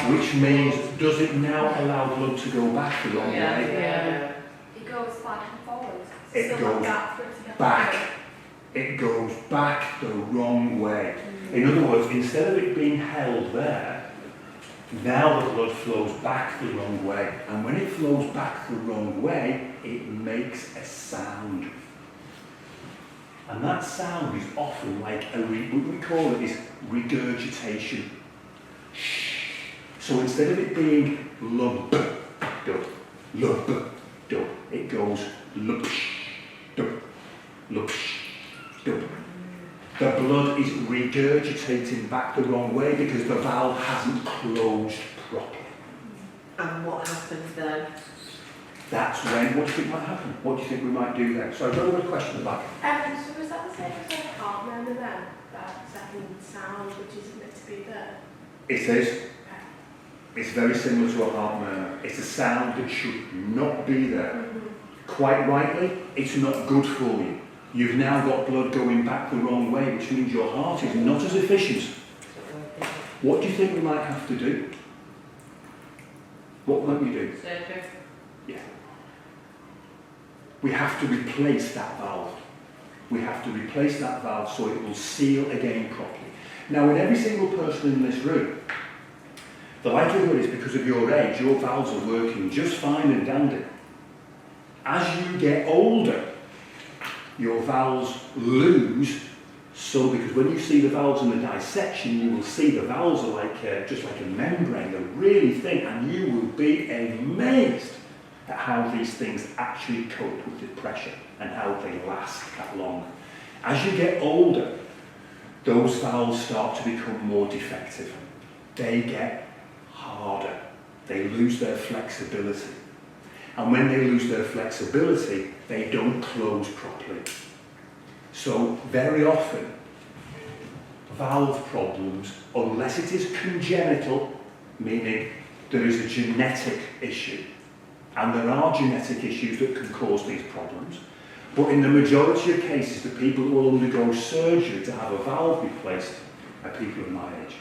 which means, does it now allow blood to go back the wrong Yeah. way? Yeah. It goes back and forward. It Still goes a gap for it to get Back. It goes back the wrong way. In other words, instead of it being held there, now the blood flows back the wrong way. And when it flows back the wrong way, it makes a sound. And that sound is often like what we call it is regurgitation. So instead of it being lub, dub, lub, dub, it goes lupsh, dub, lupsh, dub. The blood is regurgitating back the wrong way because the valve hasn't closed properly. And what happens then? That's when, what do you think might happen? What do you think we might do then? So I've got another question at the back. So is that the same as a heart murmur then? That second sound which isn't meant to be there? It is. It's very similar to a heart murmur. It's a sound that should not be there. Quite rightly, it's not good for you. You've now got blood going back the wrong way, which means your heart is not as efficient. What do you think we might have to do? What might we do? Surgery. Yeah. We have to replace that valve. We have to replace that valve so it will seal again properly. Now, in every single person in this room, the likelihood is because of your age, your valves are working just fine and dandy. As you get older, your valves lose. So, because when you see the valves in the dissection, you will see the valves are like just like a membrane. They're really thin, and you will be amazed at how these things actually cope with the pressure and how they last that long. As you get older, those valves start to become more defective. They get harder. They lose their flexibility. And when they lose their flexibility, they don't close properly. So very often, valve problems, unless it is congenital, meaning there is a genetic issue, and there are genetic issues that can cause these problems, but in the majority of cases, the people who will undergo surgery to have a valve replaced are people of my age.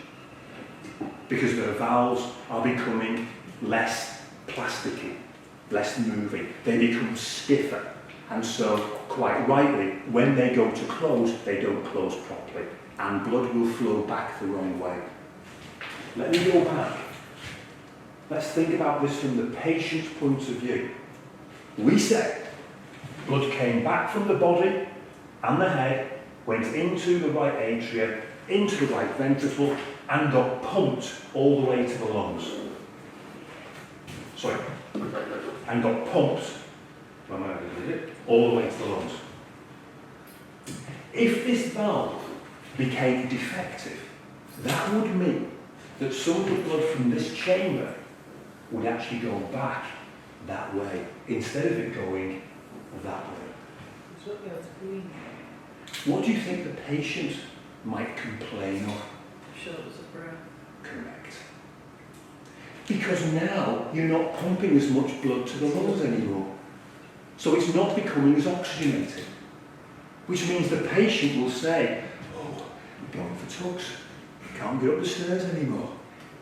Because their valves are becoming less plasticky, less moving. They become stiffer. And so, quite rightly, when they go to close, they don't close properly. And blood will flow back the wrong way. Let me go back. Let's think about this from the patient's point of view. We say blood came back from the body and the head, went into the right atria, into the right ventricle, and got pumped all the way to the lungs. Sorry. And got pumped all the way to the lungs. If this valve became defective, that would mean that some of the blood from this chamber would actually go back that way, instead of it going that way. What do you think the patient might complain of? Shortness of breath. Correct. Because now you're not pumping as much blood to the lungs anymore. So it's not becoming as oxygenated. Which means the patient will say, oh, I'm going for tugs. Can't get up the stairs anymore.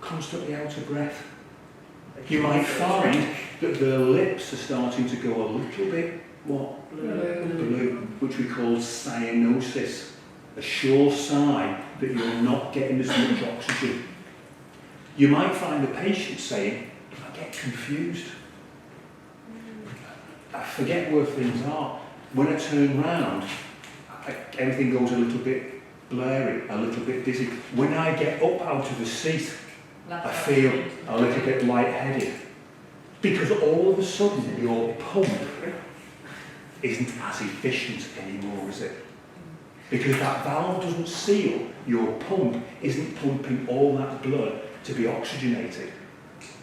Constantly out of breath. You might find that their lips are starting to go a little bit, what? Blue, which we call cyanosis. A sure sign that you're not getting as much oxygen. You might find the patient saying, I get confused. I forget where things are. When I turn round, everything goes a little bit blurry, a little bit dizzy. When I get up out of the seat, I feel a little bit lightheaded. Because all of a sudden your pump isn't as efficient anymore, is it? Because that valve doesn't seal, your pump isn't pumping all that blood to be oxygenated.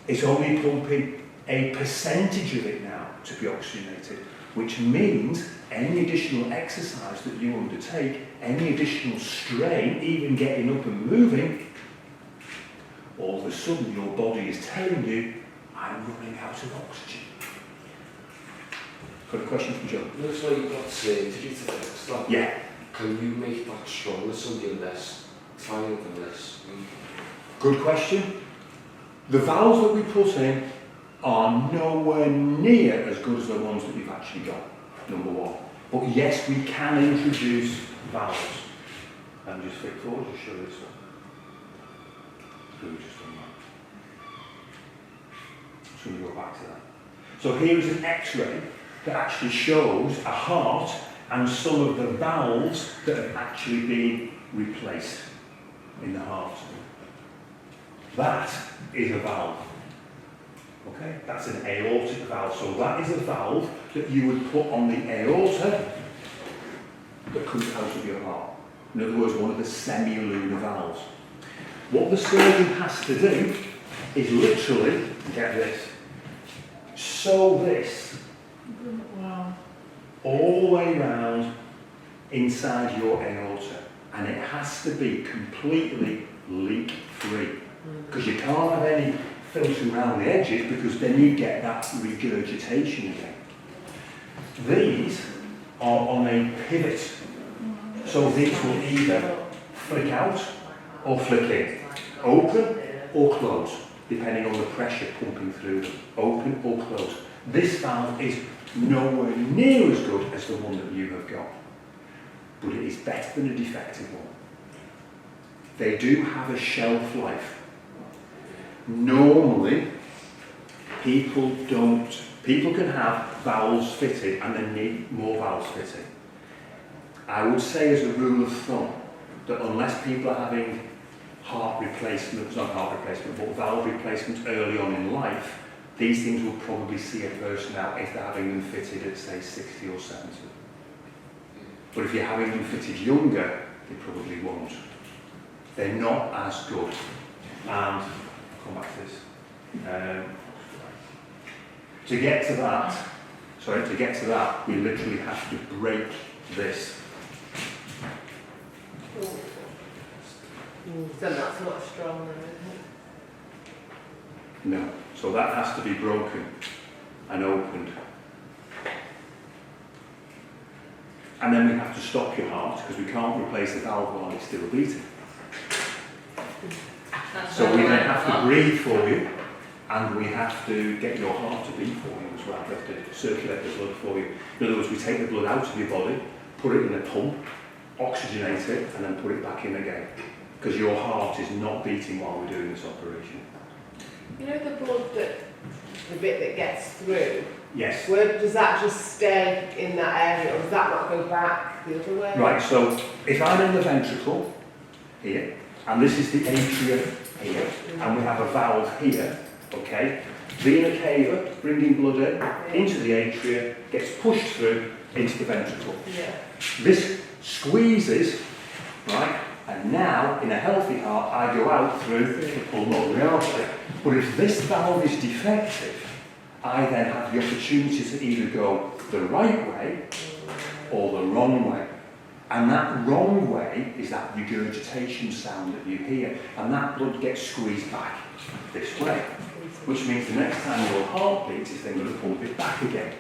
It's only pumping a percentage of it now to be oxygenated, which means any additional exercise that you undertake, any additional strain, even getting up and moving, all of a sudden your body is telling you, I'm running out of oxygen. Got a question from Joe? That's why you've got surgery to fix that. Yeah. Can you make that stronger, something less tired and less? Good question. The valves that we put in are nowhere near as good as the ones that we've actually got, number one. But yes, we can introduce valves. And just flick forward to show this one. So we just done that. So we go back to that. So here is an X-ray that actually shows a heart and some of the valves that have actually been replaced in the heart. That is a valve. Okay, that's an aortic valve. So that is a valve that you would put on the aorta that comes out of your heart. In other words, one of the semi-lunar valves. What the surgeon has to do is literally, get this, sew this Wow. all the way round inside your aorta. And it has to be completely leak-free. Because you can't have any filtering around the edges because then you get that regurgitation again. These are on a pivot. So these will either flick out or flick in. Open or close, depending on the pressure pumping through them. Open or close. This valve is nowhere near as good as the one that you have got. But it is better than a defective one. They do have a shelf life. Normally, people can have valves fitted and then need more valves fitted. I would say as a rule of thumb that unless people are having heart replacement, not heart replacement, but valve replacement early on in life, these things will probably see a person out if they're having them fitted at say 60 or 70. But if you're having them fitted younger, they probably won't. They're not as good. And come back to this. To get to that, we literally have to break this. Then that's not strong then, isn't it? No. So that has to be broken and opened. And then we have to stop your heart because we can't replace the valve while it's still beating. So we then have to breathe for you, and we have to get your heart to beat for you as well. We have to circulate the blood for you. In other words, we take the blood out of your body, put it in a pump, oxygenate it, and then put it back in again. Because your heart is not beating while we're doing this operation. You know the blood the bit that gets through, Yes. where does that just stay in that area, or does that not go back the other way? Right, so if I'm in the ventricle, here, and this is the atria here, and we have a valve here, okay? Vena cava, bringing blood into the atria, gets pushed through into the ventricle. Yeah. This squeezes, right? And now, in a healthy heart, I go out through the pulmonary artery. But if this valve is defective, I then have the opportunity to either go the right way or the wrong way. And that wrong way is that regurgitation sound that you hear. And that blood gets squeezed back this way. which means the next time your heart beats, it's then going to pump it back again.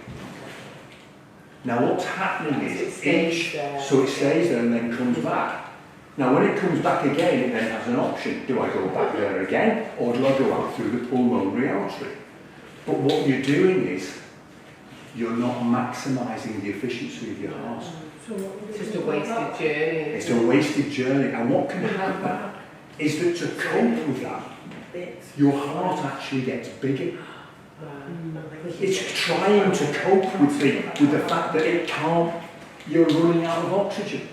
Now what's happening It is stays there. so it stays there and then comes back. Now when it comes back again, it then has an option. Do I go back there again, or do I go out through the pulmonary artery? But what you're doing is, you're not maximising the efficiency of your heart. So what would It's it just a be? wasted journey. It's a wasted journey, and what can happen is that to cope with that, your heart actually gets bigger. It's trying to cope with the fact that it can't, you're running out of oxygen.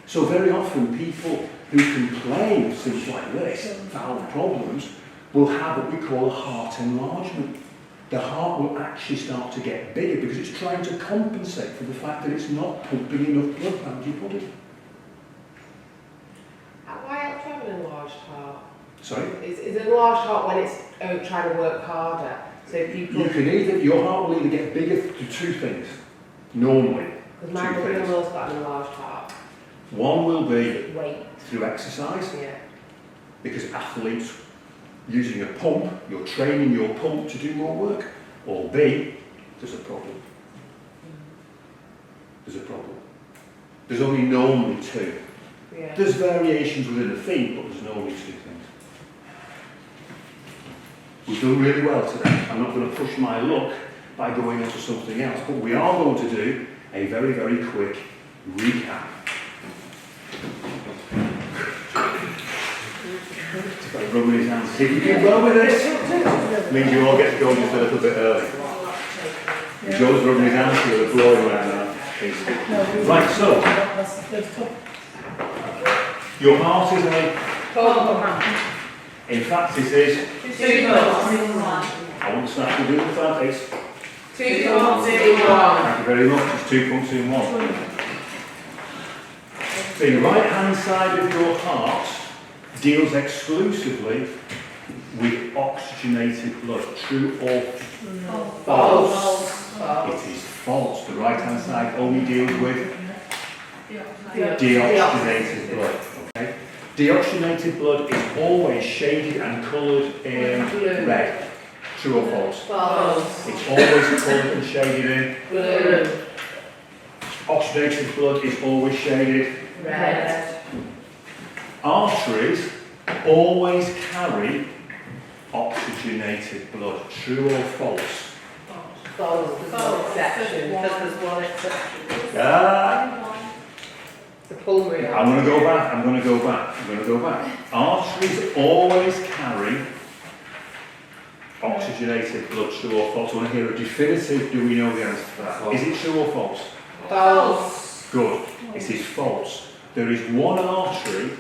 So very often people who complain of things like this, valve problems, will have what we call a heart enlargement. The heart will actually start to get bigger because it's trying to compensate for the fact that it's not pumping enough blood around your body. Why else have an enlarged heart? Sorry? Is an enlarged heart when it's trying to work harder? So people... You can either, your heart will either get bigger through two things, normally. Because my mother-in-law's got an enlarged heart. One will be Weight. through exercise, Yeah. because athletes using a pump, you're training your pump to do more work. Or B, there's a problem. There's a problem. There's only normally two. Yeah. There's variations within the theme, but there's normally two things. We've done really well today. I'm not going to push my luck by going on to something else, but we are going to do a very, very quick recap. He's got rubbing his hands. If you do well with this, it means you all get to go just a little bit early. Joe's rubbing his hands here, the blowing around now. Right, so, your heart is in fact it is, 2.01. I want to start to do the start dates. 2.01. Thank you very much, it's 2.21. The right hand side of your heart deals exclusively with oxygenated blood. True or false? It is false. The right hand side only deals with deoxygenated blood. Okay? Deoxygenated blood is always shaded and coloured in red. True or false? False. It's always coloured and shaded in. Blue. Oxygenated blood is always shaded. Red. Arteries always carry oxygenated blood. True or false? False. There's one exception. Because there's one exception. The pulmonary. I'm going to go back. Arteries always carry oxygenated blood. True or false? I want to hear a definitive, do we know the answer to that? Is it true or false? False. Good. It is false. There is one artery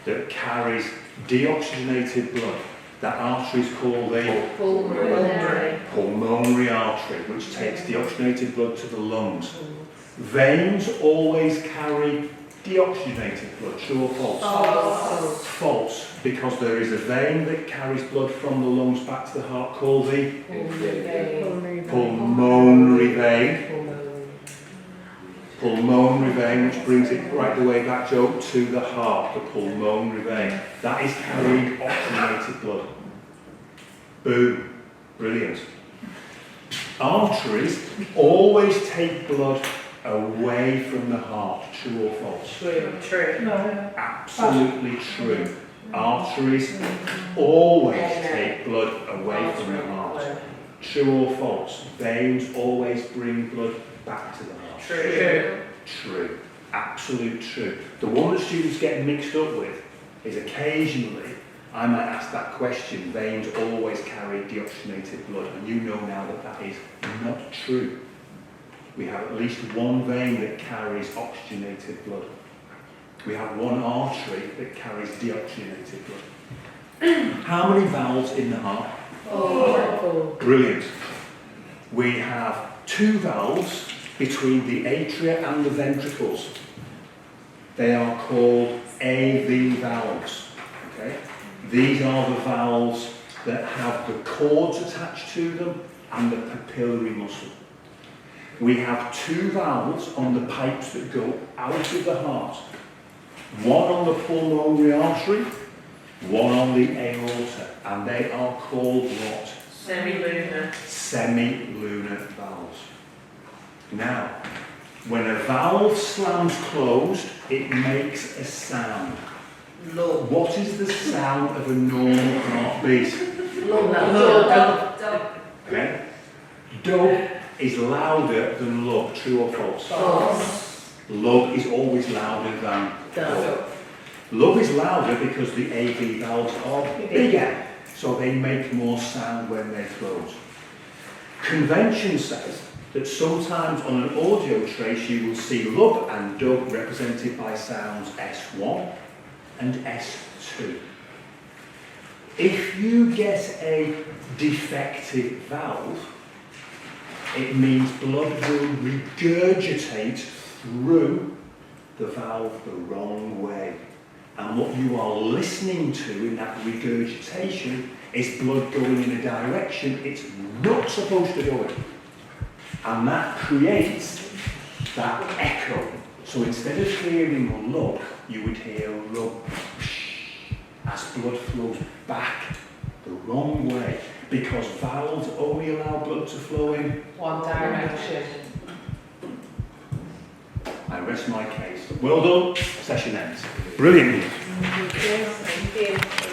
that carries deoxygenated blood. That artery is called the pulmonary artery, which takes deoxygenated blood to the lungs. Veins always carry deoxygenated blood. True or false? False. False, because there is a vein that carries blood from the lungs back to the heart called the pulmonary vein. Pulmonary vein, which brings it right the way back, Joe, to the heart, the pulmonary vein. That is carrying oxygenated blood. Boom. Brilliant. Arteries always take blood away from the heart. True or false? True. No. Absolutely true. Arteries always take blood away from the heart. True or false? Veins always bring blood back to the heart. True. True. Absolute true. The one that students get mixed up with is occasionally I might ask that question, veins always carry deoxygenated blood, and you know now that that is not true. We have at least one vein that carries oxygenated blood. We have one artery that carries deoxygenated blood. How many valves in the heart? Oh. Brilliant. We have two valves between the atria and the ventricles. They are called AV valves. Okay? These are the valves that have the cords attached to them and the papillary muscle. We have two valves on the pipes that go out of the heart. One on the pulmonary artery, one on the aorta, and they are called what? Semi-lunar. Semi-lunar valves. Now, when a valve slams closed, it makes a sound. Love. What is the sound of a normal heartbeat? Love. Okay? Dub is louder than love, true or false? False. Love is always louder than dub. Love is louder because the AV valves are bigger, so they make more sound when they close. Convention says that sometimes on an audio trace you will see lub and dub represented by sounds S1 and S2. If you get a defective valve, it means blood will regurgitate through the valve the wrong way. And what you are listening to in that regurgitation is blood going in a direction it's not supposed to go in. And that creates that echo. So instead of hearing lub, you would hear rub as blood flows back the wrong way, because valves only allow blood to flow in One direction. I rest my case. Well done. Session ends. Brilliant. Thank you.